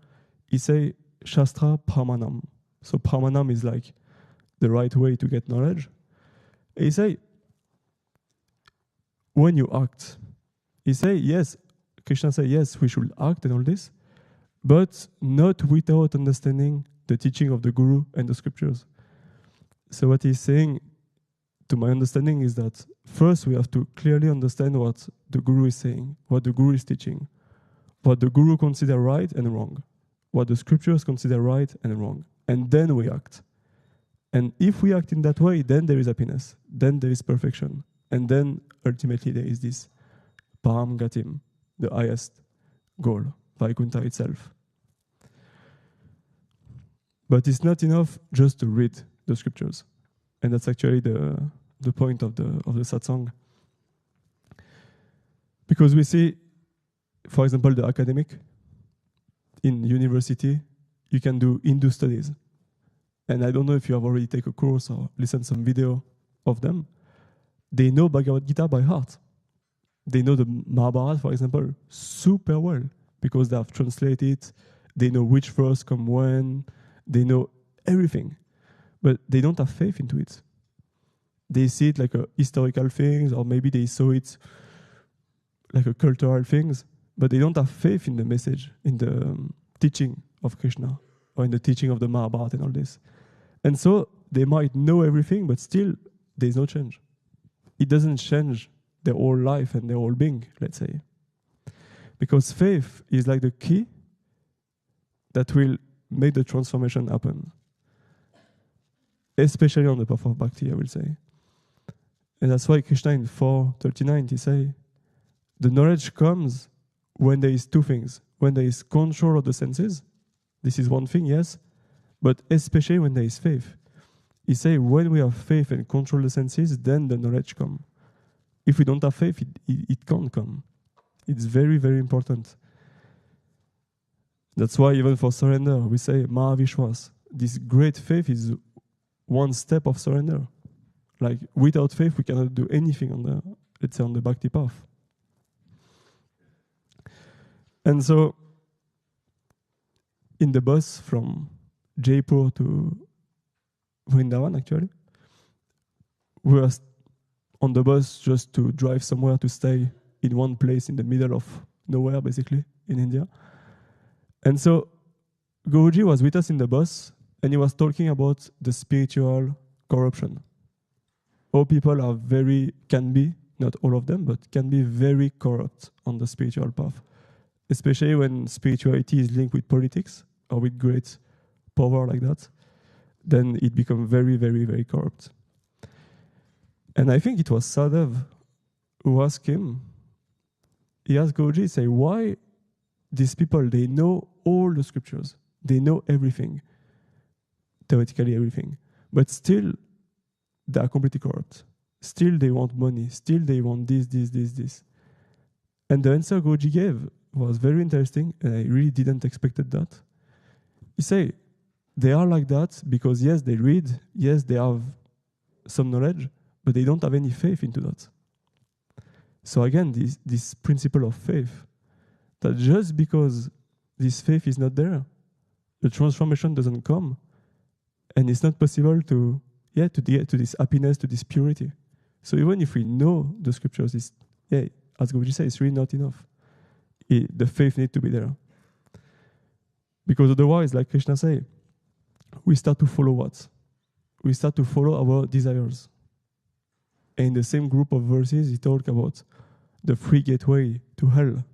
he say, Shastra Pramanam. So Pramanam is like the right way to get knowledge. And he say, when you act, he say, yes, Krishna say, yes, we should act and all this, but not without understanding the teaching of the Guru and the scriptures. So what he's saying, to my understanding, is that first we have to clearly understand what the Guru is saying, what the Guru is teaching, what the Guru consider right and wrong, what the scriptures consider right and wrong, and then we act. And if we act in that way, then there is happiness, then there is perfection, and then ultimately there is this Param Gatim, the highest goal, Vaikuntha itself. But it's not enough just to read the scriptures. And that's actually the point of the satsang. Because we see, for example, the academic, in university, you can do Hindu studies. And I don't know if you have already taken a course or listened to some video of them. They know Bhagavad Gita by heart. They know the Mahabharata, for example, super well, because they have translated, they know which verse come when, they know everything. But they don't have faith into it. They see it like a historical things, or maybe they saw it like a cultural things, but they don't have faith in the message, in the teaching of Krishna, or in the teaching of the Mahabharata and all this. And so they might know everything, but still there's no change. It doesn't change their whole life and their whole being, let's say. Because faith is like the key that will make the transformation happen. Especially on the path of bhakti, I will say. And that's why Krishna in 4:39, he say, the knowledge comes when there is two things. When there is control of the senses, this is one thing, yes, but especially when there is faith. He say, when we have faith and control the senses, then the knowledge comes. If we don't have faith, it can't come. It's very, very important. That's why even for surrender, we say Mahavishwas. This great faith is one step of surrender. Like without faith, we cannot do anything on the, let's say, on the bhakti path. And so, in the bus from Jaipur to Vrindavan, actually, we were on the bus just to drive somewhere, to stay in one place in the middle of nowhere, basically, in India. And so, Guruji was with us in the bus, and he was talking about the spiritual corruption. All people are can be, not all of them, but can be very corrupt on the spiritual path. Especially when spirituality is linked with politics or with great power like that, then it becomes very, very, very corrupt. And I think it was Sadhav who asked him, he asked Guruji, say, why these people, they know all the scriptures, they know everything, theoretically everything, but still they are completely corrupt. Still they want money, still they want this. And the answer Guruji gave was very interesting, and I really didn't expect that. He said, they are like that because yes, they read, yes, they have some knowledge, but they don't have any faith into that. So again, this principle of faith, that just because this faith is not there, the transformation doesn't come, and it's not possible to get to this happiness, to this purity. So even if we know the scriptures, as Guruji said, it's really not enough. The faith needs to be there. Because otherwise, like Krishna say, we start to follow what? We start to follow our desires. And in the same group of verses, he talked about the three gateway to hell.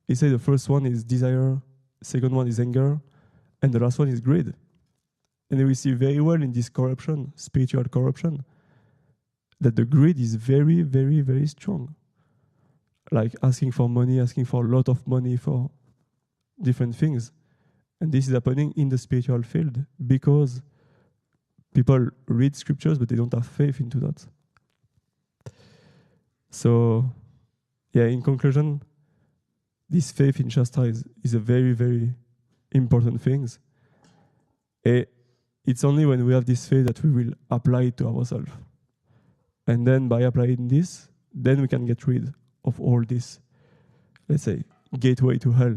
He said the first one is desire, second one is anger, and the last one is greed. And we see very well in this corruption, spiritual corruption, that the greed is very, very, very strong. Like asking for money, asking for a lot of money for different things. And this is happening in the spiritual field because people read scriptures, but they don't have faith into that. So, in conclusion, this faith in Shastra is a very, very important thing. It's only when we have this faith that we will apply it to ourselves. And then by applying this, then we can get rid of all this, let's say, gateway to hell,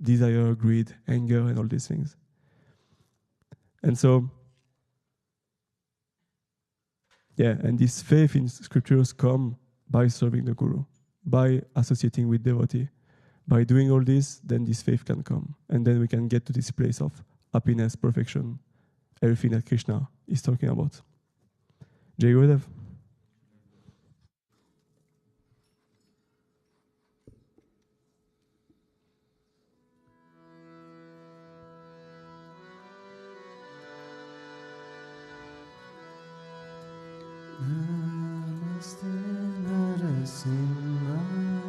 desire, greed, anger, and all these things. And so, and this faith in scriptures come by serving the Guru, by associating with devotee. By doing all this, then this faith can come. And then we can get to this place of happiness, perfection, everything that Krishna is talking about. Jai Gurudev. Namaste Narasimhaya.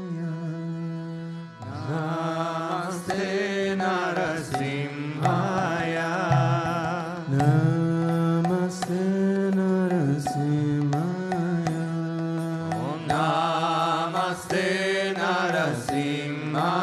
Namaste Narasimhaya. Namaste Narasimhaya. Om Namaste Narasimhaya.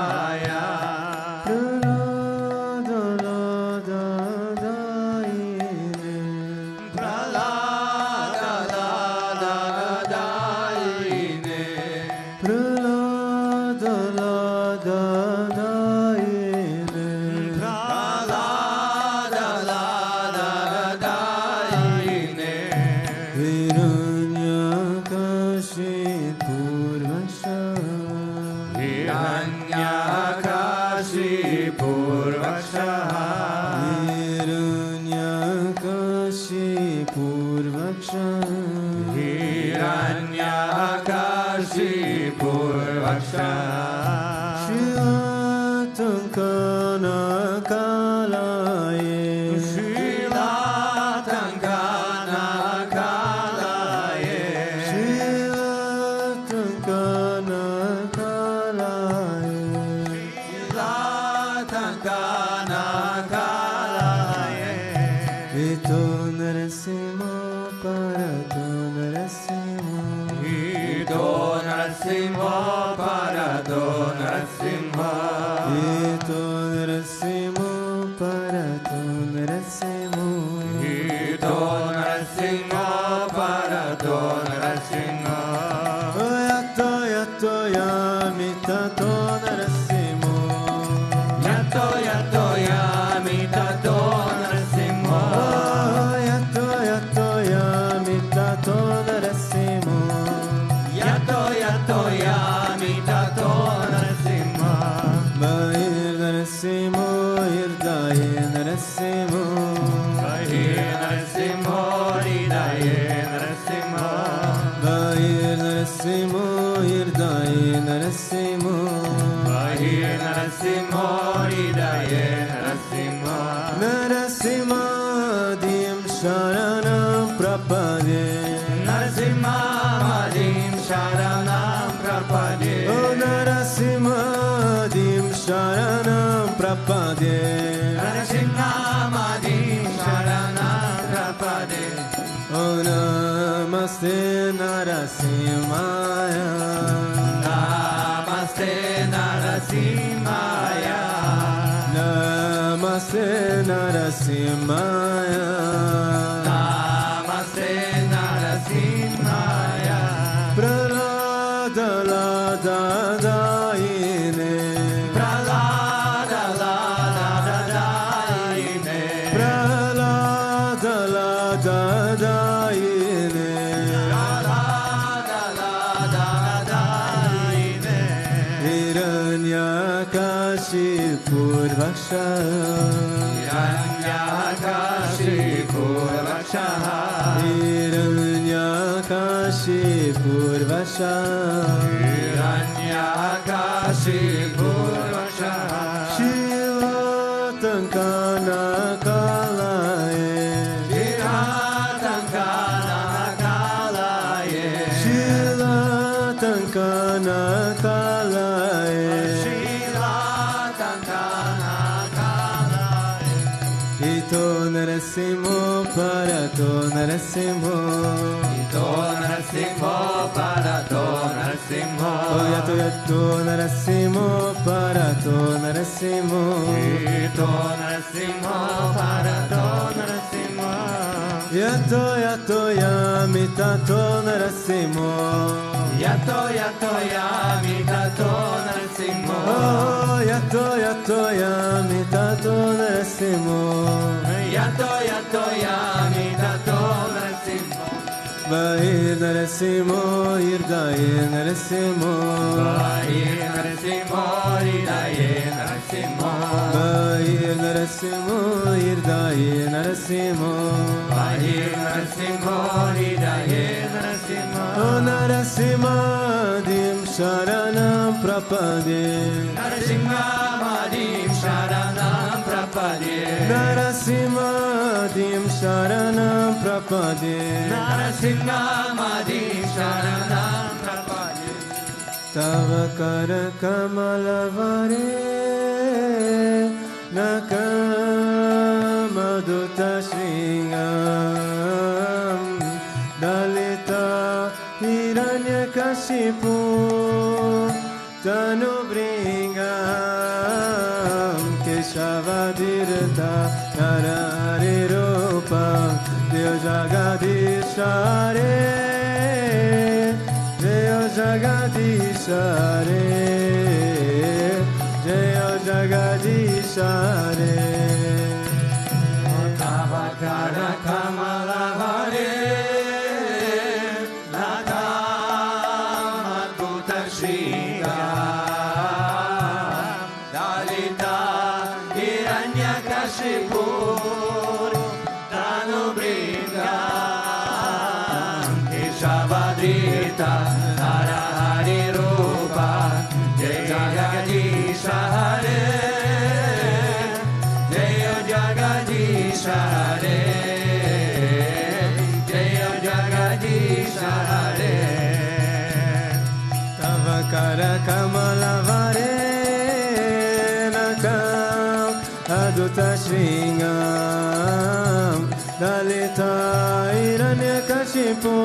Bahir Narasimho Hirdaye Narasimho Bahir Narasimho Hirdaye Narasimho Bahir Narasimho Hirdaye Narasimho Bahir Narasimho Hirdaye Narasimho O Narasimha Dim Sharanam Prapade Narasimha Madim Sharanam Prapade Narasimha Dim Sharanam Prapade Narasimha Madim Sharanam Prapade Tava Kara Kamalavare Nakamaduta Shringam Dalita Hiranyakashipu Tanubringam Keshavadirta Narari Rupa Deo Jagadishare Deo Jagadishare Deo Jagadishare Tavakara Kamalavare Nakamadbhuta Shringam Dalita Hiranyakashipu Tanubringam Keshavadrita Narahari Rupa Jai Jagadisha Hare Jai Jagadisha Hare Jai Jagadisha Hare Tavakara Kamalavare Nakam Aduta Shringam Dalita Hiranyakashipu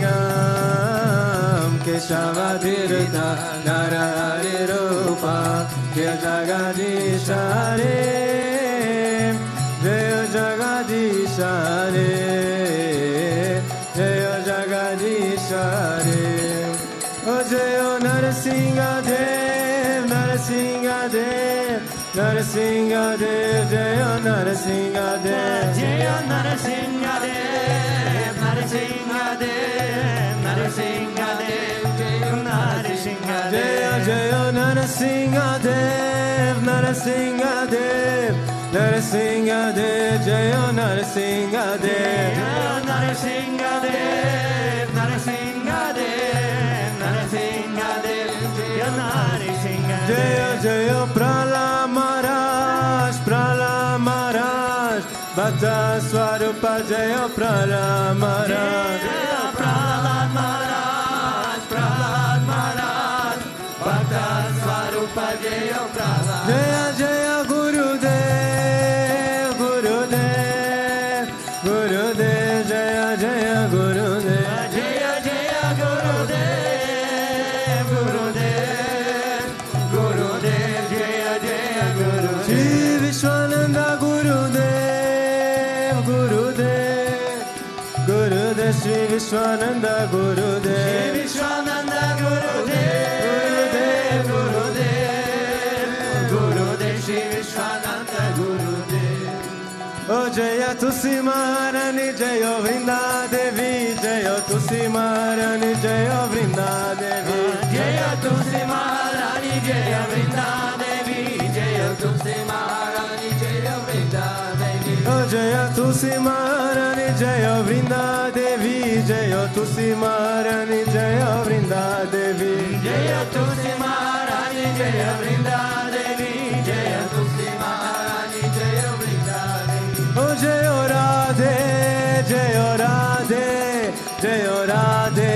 Tanubringam Keshavadrita Narahari Rupa Jai Jagadisha Hare Jai Jagadisha Hare Jai Jagadisha Hare O Jayo Narasimha Dev Narasimha Dev Narasimha Dev Jayo Narasimha Dev Jaya Narasimha Dev Narasimha Dev Narasimha Dev Jaya Narasimha Jaya Dev Jaya Narasimha Dev Narasimha Dev Narasimha Dev Jaya Narasimha Dev Jaya Narasimha Dev Narasimha Dev Narasimha Dev Jaya Narasimha Jaya Dev Jaya Prahlad Maharaj Bhakta Swarupa Jaya Prahlad Maharaj Jaya Prahlad Maharaj Prahlad Maharaj Bhakta Swarupa Jaya Prahlad Jaya Jaya Gurudev Gurudev Gurudev Jaya Jaya Gurudev Jaya Jaya Gurudev Gurudev Gurudev Jaya Jaya Gurudev Sri Vishwananda Gurudev Gurudev Gurudev Sri Vishwananda Gurudev Vishwananda Gurudev Gurudev Gurudev Shri Vishwananda Gurudev O Jaya Tusi Maharani Jaya Vrinda Devi Jaya Tusi Maharani Jaya Vrinda Devi Jaya Tulsi Maharani Jaya Vrinda Devi Jaya Tulsi Maharani Jaya Vrinda Devi O Jaya Tusi Maharani Jaya Vrinda Devi Jaya Tusi Maharani Jaya Vrinda Devi Jaya Tulsi Maharani Jaya Vrinda Devi Jaya Tulsi Maharani Jaya Vrinda Devi O Jaya Radhe Jaya Radhe Jaya Radhe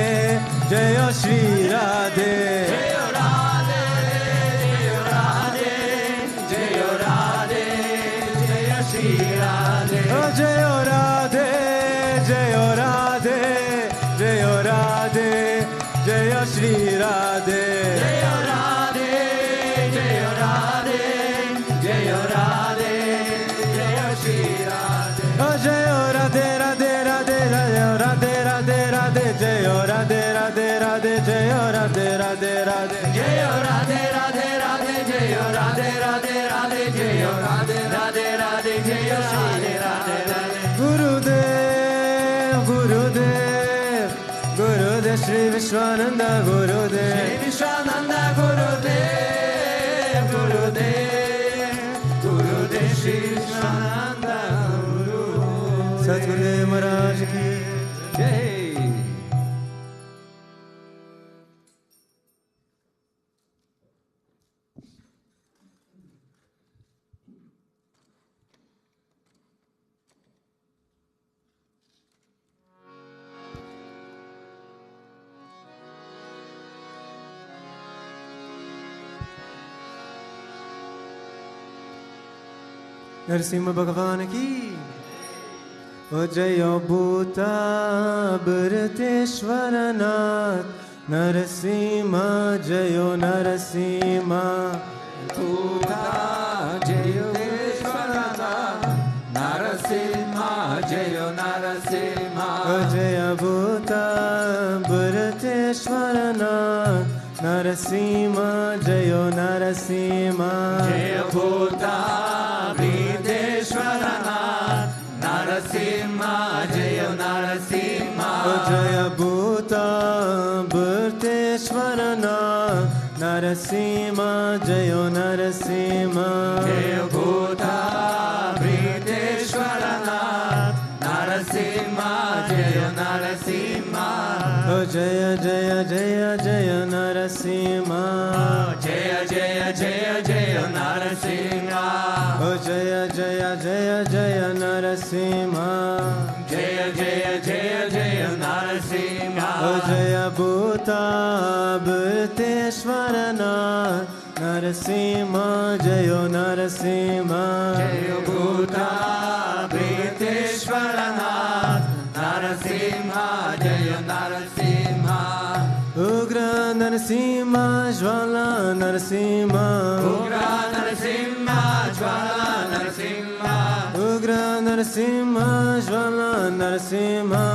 Jaya Shri Radhe Jaya Radhe Jaya Radhe Jaya Radhe Jaya Shri Radhe O Jaya Radhe Jaya Radhe Jaya Radhe Jaya Shri Radhe Jaya Radhe Jaya Radhe Jaya Radhe Jaya Shri Radhe O Jaya Radhe Radhe Radhe Jaya Radhe Radhe Radhe Jaya Radhe Radhe Radhe Jaya Radhe Radhe Radhe Jaya Radhe Radhe Radhe Jaya Radhe Radhe Radhe Jaya Radhe Radhe Radhe Jaya Radhe Radhe Radhe Gurudev Vishwananda Gurudev, Sri Vishwananda Gurudev, Gurudev, Gurudev Sri Vishwananda Guru. Satgurudev Maharaj ki Jai. Narasimha Bhagavan ki O Jayo Bhutabhrteshwarnath Narasimha Jayo Narasimha Bhuta Jayo Vishwananda Narasimha Jayo Narasimha O Jaya Bhutabhrteshwarnath Narasimha Jayo Narasimha Jaya Bhuta Vriteshwaranath Narasimha Jaya Narasimha O Jaya Bhutabhrteshwarnath Narasimha Jayo Narasimha Jaya Bhuta Vriteshwaranath Narasimha Jaya Narasimha O Jaya Jaya Jaya Jaya Narasimha Jaya Jaya Jaya Jaya Narasimha O Jaya Jaya Jaya Jaya Narasimha Jaya Jaya Jaya Jaya Narasimha O Jaya Bhutabhrteshwarnath Narasimha Jayo Narasimha Jaya Bhuta Vriteshwaranath Narasimha Jaya Narasimha Ugra Narasimha Jvala Narasimha Ugra Narasimha Jvala Narasimha Ugra Narasimha Jvala Narasimha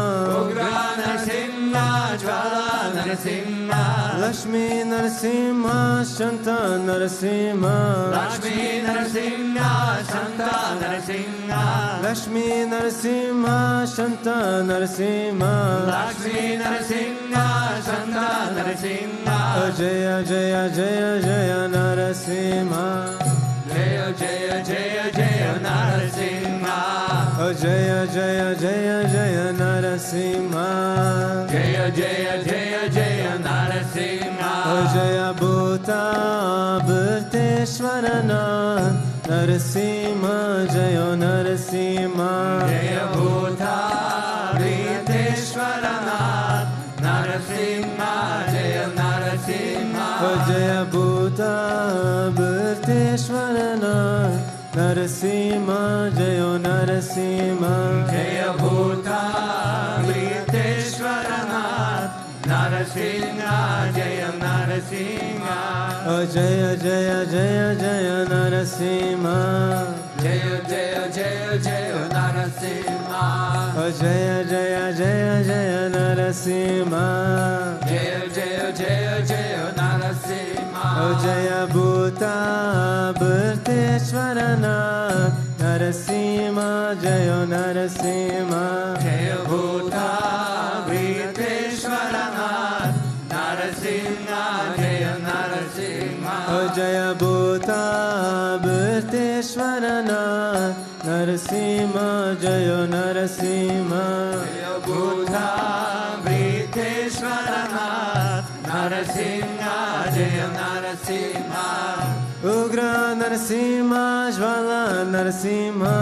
Ugra Narasimha Jvala Narasimha Lakshmi Narasimha Shanta Narasimha Lakshmi Narasimha Shanta Narasimha Lakshmi Narasimha Shanta Narasimha Lakshmi Narasimha Shanta Narasimha O Jaya Jaya Jaya Jaya Narasimha Jaya Jaya Jaya Jaya Narasimha O Jaya Jaya Jaya Jaya Narasimha Jaya Jaya Jaya Jaya Narasimha O Jaya Bhutabhrteshwarnath Narasimha Jayo Narasimha Jaya Bhuta Vriteshwaranath Narasimha Jaya Narasimha O Jaya Bhutabhrteshwarnath Narasimha Jayo Narasimha Jaya Bhuta Vriteshwaranath Narasimha Jaya Narasimha O Jaya Jaya Jaya Jaya Narasimha Jaya Jaya Jaya Jaya Narasimha O Jaya Jaya Jaya Jaya Narasimha Jaya Jaya Jaya Jaya Narasimha O Jaya Bhutabhrteshwarnath Narasimha Jayo Narasimha Jaya Bhuta Vriteshwaranath Narasimha Jaya Narasimha O Jaya Bhutabhrteshwarnath Narasimha Jayo Narasimha Jaya Bhuta Vriteshwaranath Narasimha Jaya Narasimha Ugra Narasimha Jvala Narasimha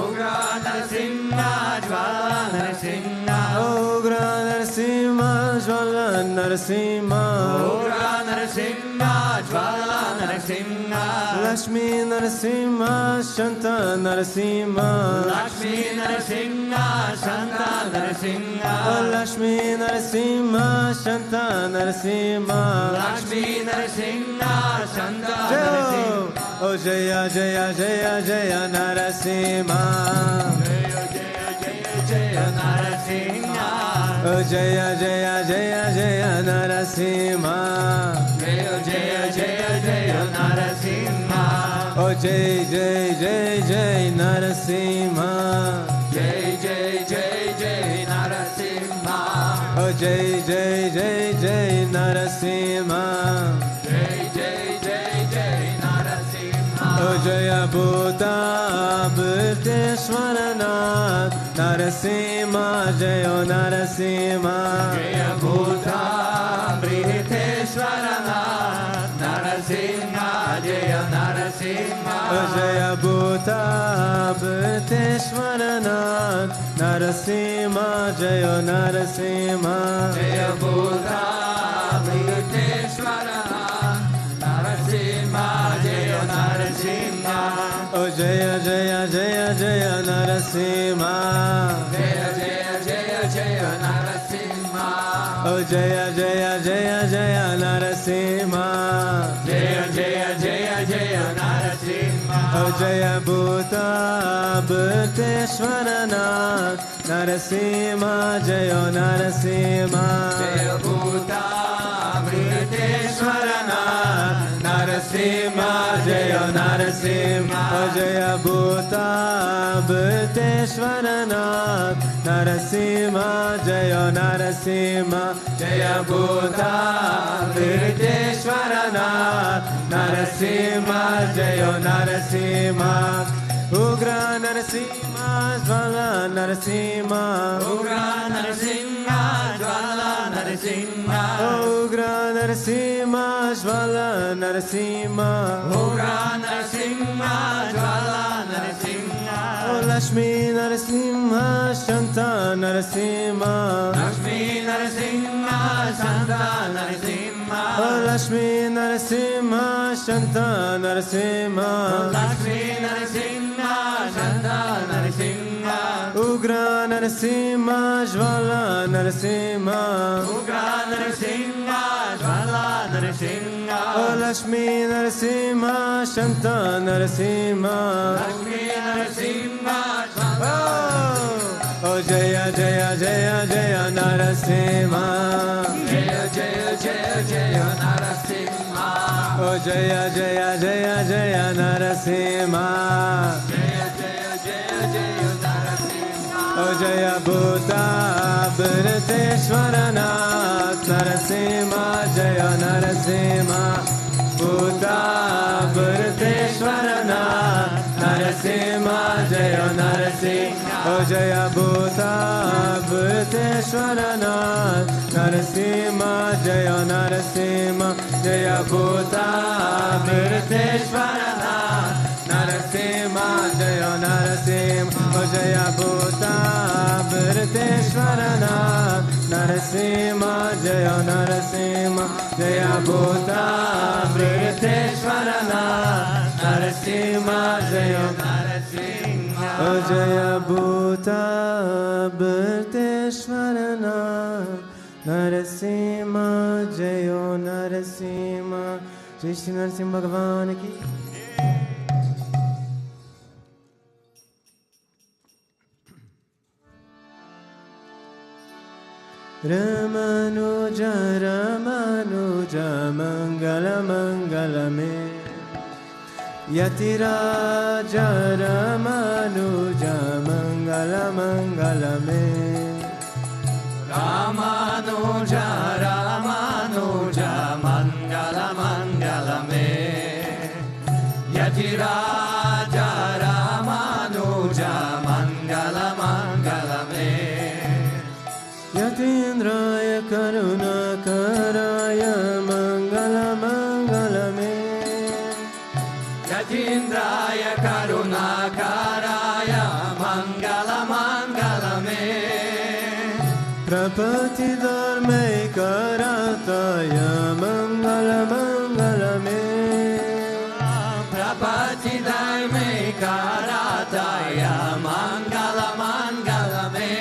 Ugra Narasimha Jvala Narasimha Ugra Narasimha Jvala Narasimha Ugra Narasimha Jvala Narasimha Lakshmi Narasimha Shanta Narasimha Lakshmi Narasimha Shanta Narasimha Lakshmi Narasimha Shanta Narasimha Lakshmi Narasimha Shanta Jai Narasimha O Jaya Jaya Jaya Jaya Narasimha Jaya Jaya Jaya Jaya Narasimha O Jaya Jaya Jaya Jaya Narasimha Jaya Jaya Jaya Jaya Narasimha O Jai Jai Jai Jai Narasimha Jai Jai Jai Jai Narasimha O Jai Jai Jai Jai Narasimha. Jai Jai Jai Jai Narasimha. Jaya Bhutabhrteshwarnath Narasimha. Jaya Narasimha. Jaya Bhutabhrteshwarnath Narasimha. Jaya Narasimha. Jaya Bhutabhrteshwarnath Narasimha. Jaya Narasimha. Jaya Bhutabhrteshwarnath Narasimha. Jaya Narasimha. Jaya Jaya Jaya Jaya Narasimha. Jaya Jaya Jaya Jaya Narasimha. Jaya Jaya Jaya Jaya Narasimha. Jaya Jaya Jaya Jaya Narasimha. Jaya Bhutabhrteshwarnath Narasimha. Jaya Narasimha. Jaya Bhutabhrteshwarnath Narasimha. Jaya Narasimha. Jaya Bhutabhrteshwarnath Narasimha. Jaya Narasimha. Jaya Bhutabhrteshwarnath Narasimha. Jaya Narasimha. Ugra Narasimha. Jvala Narasimha. Ugra Narasimha. Jvala Narasimha. Ugra Narasimha. Jvala Narasimha. Ugra Narasimha. Jvala Narasimha. Lakshmi Narasimha. Shanta Narasimha. Lakshmi Narasimha. Santa Narasimha. Lakshmi Narasimha. Shanta Narasimha. Lakshmi Narasimha. Santa Narasimha. Ugra Narasimha. Jvala Narasimha. Ugra Narasimha. Jvala Narasimha. Lakshmi Narasimha. Shanta Narasimha. Lakshmi Narasimha. Jaya Jaya Jaya Jaya Narasimha. Jaya Jaya Jaya Jaya Narasimha. Jaya Jaya Jaya Jaya Narasimha. Jaya Jaya Jaya Jaya Narasimha. Jaya Bhutabhrteshwarnath Narasimha. Jaya Narasimha. Bhutabhrteshwarnath Narasimha. Jaya Narasimha. Jaya Bhutabhrteshwarnath Narasimha. Jaya Narasimha. Jaya Bhutabhrteshwarnath Narasimha. Jaya Narasimha. Jaya Bhutabhrteshwarnath Narasimha. Jaya Narasimha. Jaya Bhutabhrteshwarnath Narasimha. Jaya Narasimha. Jaya Bhutabhrteshwarnath Narasimha. Jaya Narasimha. Jai Shri Narasimha Bhagavan ki. Ramanuja Ramanuja Mangala Mangala me Yatiraja Ramanuja Mangala Mangala me Ramanuja Ramanuja Mangala Mangala me Yatiraja Ramanuja Mangala Mangala me Yatindraya Karuna Karaya Mangala Mangala me Yatindraya Karuna Karaya Mangala Mangala me Prapati Dharme Karataya Mangala Mangala me Prapati Dharme Karataya Mangala Mangala me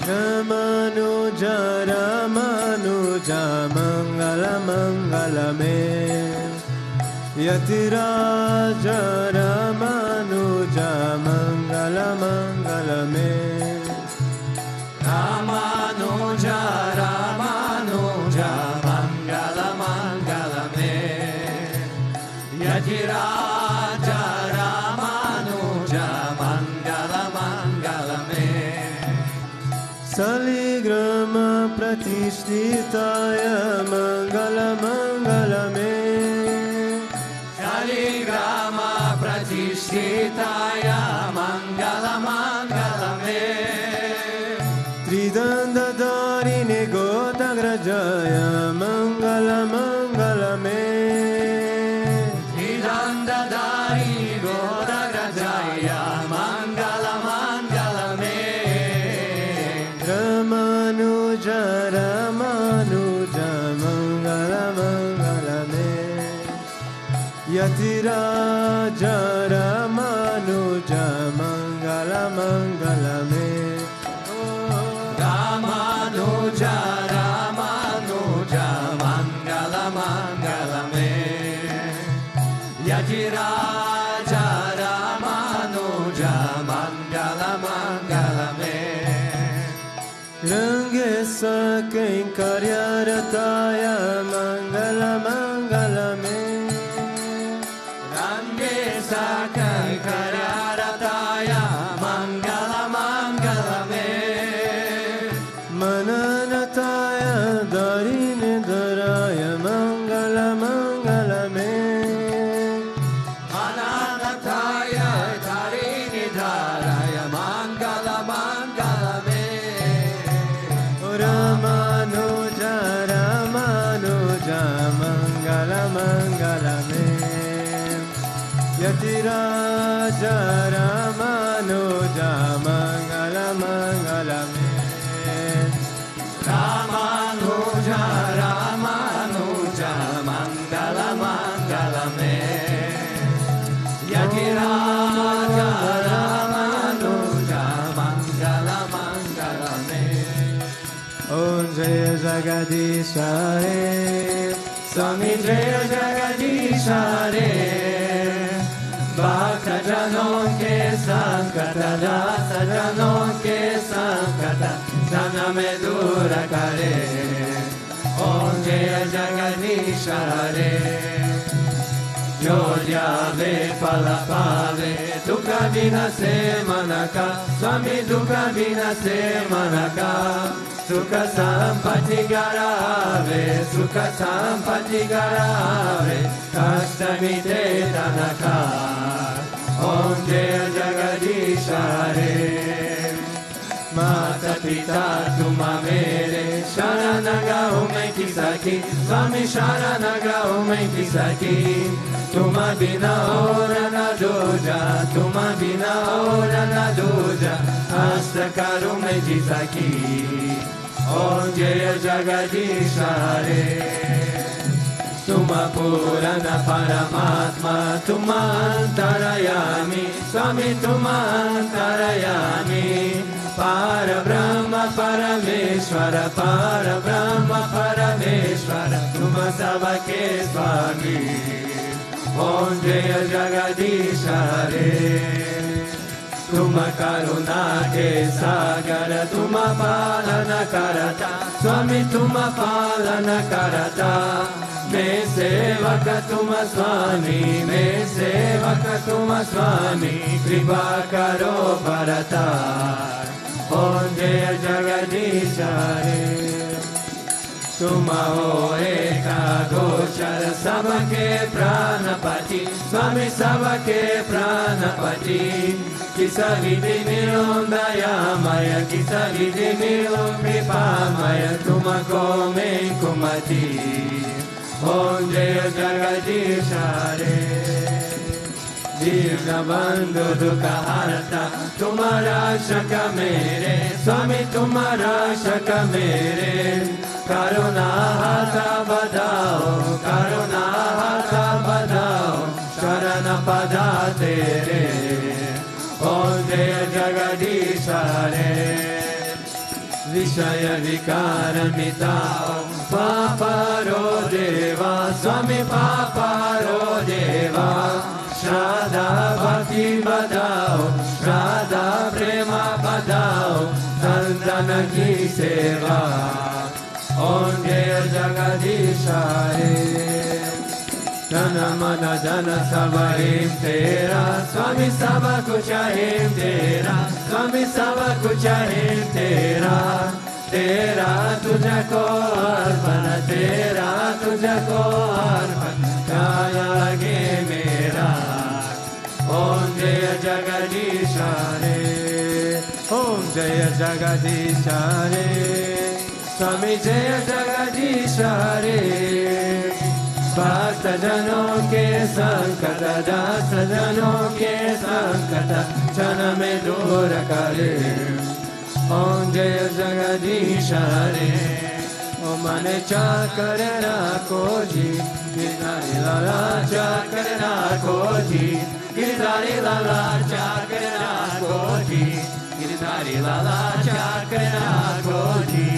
Ramanuja Ramanuja Mangala Mangala me Yatiraja Ramanuja Mangala Mangala me Ramanuja Ramanuja Mangala Mangala me Yatiraja Ramanuja Mangala Mangala me Saligrama Pratishtitaya Mangala Mangala Me Shaligrama Pratishtitaya Mangala Mangala Me Tridanda Dharine Gotagrajaya Mangala Mangala Me Tridanda Dharine Gotagrajaya Mangala Mangala Me Ramanuja Ramanuja Mangala Mangala Me Yatiraja Ramanuja Mangala Mangala Me Ramanuja Ramanuja Mangala Mangala Me Yajiraja Ramanuja Mangala Mangala Me Rangesa Kinkaryarataya Mangala Mangala Me Rangesa Kinkaryarataya Mangala Mangala Me Mananataya Dharine Dharaya Mangala Mangala Me Mananataya Dharine Dharaya Mangala Mangala Me Ramanuja Ramanuja Mangala Mangala Me Yatiraja Ramanuja Mangala Mangala Me Ramanuja Ramanuja Mangala Mangala Me Yajiraja Ramanuja Mangala Mangala Me Om Jaya Jagadisha Re Swami Jaya Jagadisha Re Bhakta Janon ke Sankata Dasa Janon ke Sankata Jana me dura kare Om Jaya Jagadisha Re Jodya ve pala pave Dukha vina se manaka Swami dukha vina se manaka Sukha sampati garave Sukha sampati garave Kashta mite tanaka Om Jaya Jagadisha Re Mata Pita Tuma Mere Sharanaga Ume Kisaki Swami Sharanaga Ume Kisaki Tuma Bina Ora Na Doja Tuma Bina Ora Na Doja Astakarume Kisaki Om Jaya Jagadisha Re Tuma Purana Paramatma Tuma Antarayami Swami Tuma Antarayami Para Brahma Parameshwara Para Brahma Parameshwara Tuma Sabake Swami Om Jaya Jagadisha Re Tuma Karuna Ke Sagara Tuma Palana Karata Swami Tuma Palana Karata Me Sevaka Tuma Swami Me Sevaka Tuma Swami Kripa Karo Bharata Om Jaya Jagadisha Re Tuma ho eka gochara sabake pranapati Swami sabake pranapati Kisa vidi milondaya maya Kisa vidi milomripa maya Tuma kome kumati Om Jaya Jagadisha Re Dirga bandhu dukha harta Tumhara shaka mere Swami tumhara shaka mere Karuna hata badao Karuna hata badao Sharana pada tere Om Jaya Jagadisha Re Vishaya vikara mitao Paparo deva Swami paparo deva Shraddha bhakti badao Shraddha prema badao Santana ki seva Om Jaya Jagadisha Re Jana mana jana sabahim tera Swami sabha kuchahim tera Swami sabha kuchahim tera तेरा तुझको अर्पण, तेरा तुझको अर्पण, क्या लगे मेरा। ओम जय जगदीश रे, ओम जय जगदीश रे, स्वामी जय जगदीश रे। भक्त जनों के संकट, दास जनों के संकट, क्षण में दूर करे। ओम जय जगदीश रे। ओ मन चाकर राखो जी, गिरधारी लाला चाकर राखो जी, गिरधारी लाला चाकर राखो जी, गिरधारी लाला चाकर राखो जी।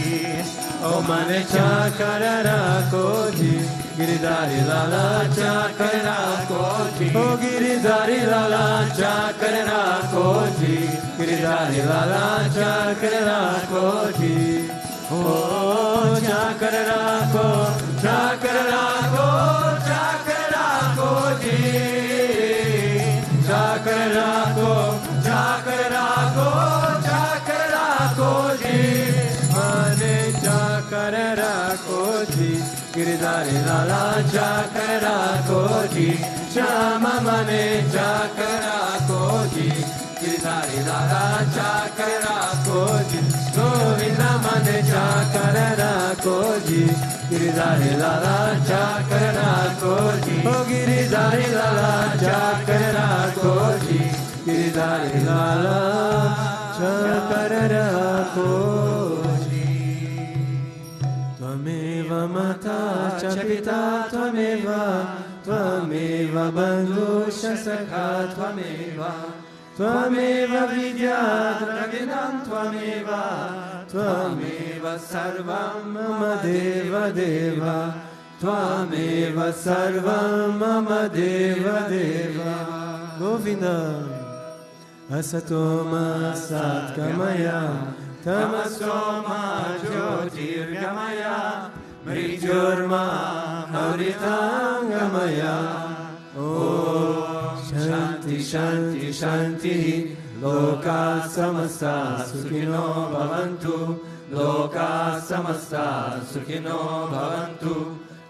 ओ मन चाकर राखो जी, गिरधारी लाला चाकर राखो जी, ओ गिरधारी लाला चाकर राखो जी, गिरधारी लाला चाकर राखो जी। ओ चाकर राखो, चाकर राखो, चाकर राखो जी, चाकर राखो, चाकर राखो, चाकर राखो जी। माने चाकर राखो जी, गिरधारी लाला चाकर राखो जी, श्याम मने चाकर राखो जी, गिरधारी लाला चाकर राखो जी। गोविंद मने चाकर राखो जी, गिरधारी लाला चाकर राखो जी, ओ गिरधारी लाला चाकर राखो जी, गिरधारी लाला चाकर राखो जी। त्वमेव माता च पिता त्वमेव, त्वमेव बन्धुश्च सखा त्वमेव, त्वमेव विद्या द्रविणं त्वमेव, त्वमेव सर्वं मम देव देव, त्वमेव सर्वं मम देव देव। गोविंद असतो मा सद्गमय, तमसो मा ज्योतिर्गमय, मृत्युर्मा अमृतांगमय। ओम शांति शांति शांति। लोका समस्ता सुखिनो भवन्तु, लोका समस्ता सुखिनो भवन्तु,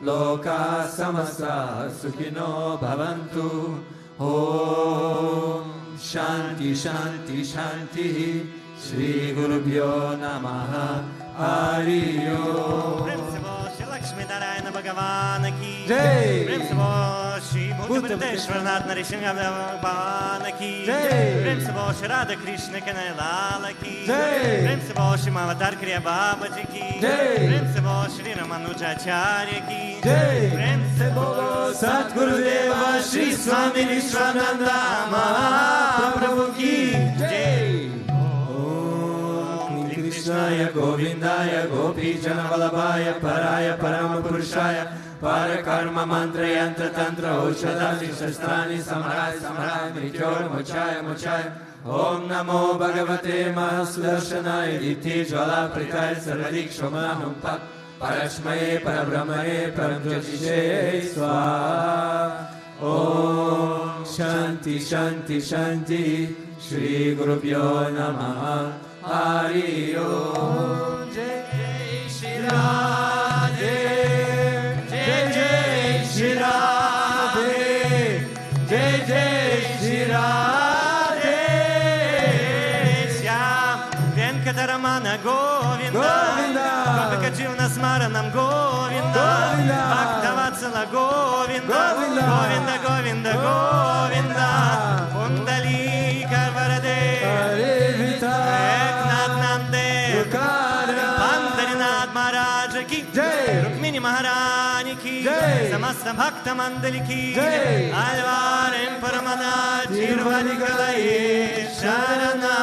लोका समस्ता सुखिनो भवन्तु। ओम शांति शांति शांति। श्री गुरुभ्यो नमः। हरि ओम। लक्ष्मी नारायण भगवान की जय। प्रेम से बोल श्री भूतभृतेश्वरनाथ भगवान की जय। प्रेम से बोल श्री राधा कृष्ण कन्हैया लाल की जय। प्रेम से बोल श्री मावतार क्रिया बाबा जी की जय। प्रेम से बोल श्री रामानुजाचार्य की जय। प्रेम से बोलो सद्गुरुदेव श्री स्वामी विश्वानंद महाप्रभु की जय। कृष्णाय गोविंदाय गोपीजन वल्लभाय पराय परम पुरुषाय परकर्म मंत्र यंत्र तंत्र औषधानि शस्त्राणि समराय समराय मृत्योर्मुचाय मुचाय। ओम नमो भगवते महासुदर्शनाय दीप्ति ज्वाला प्रकाय सर्वदिक् शोभनाहं तत् परस्मये परब्रह्मणे परमज्योतिषे स्वाहा। ओम शांति शांति शांति। श्री गुरुभ्यो नमः। हरि ओम। जय जय श्री राधे, जय जय श्री राधे, जय जय श्री राधे। श्याम वेंकटरमण गोविंद गोविंद। गोपिक जीवन स्मरणं गोविंद गोविंद। भक्तवत्सल गोविंद गोविंद। गोविंद गोविंद गोविंद। पुंडलीक वरदे पंढरीनाथ महाराज की जय। रुक्मिणी महारानी की जय। समस्त भक्त मंडल की जय। आलवार परमनाथ चिरवलिकलये शरणा।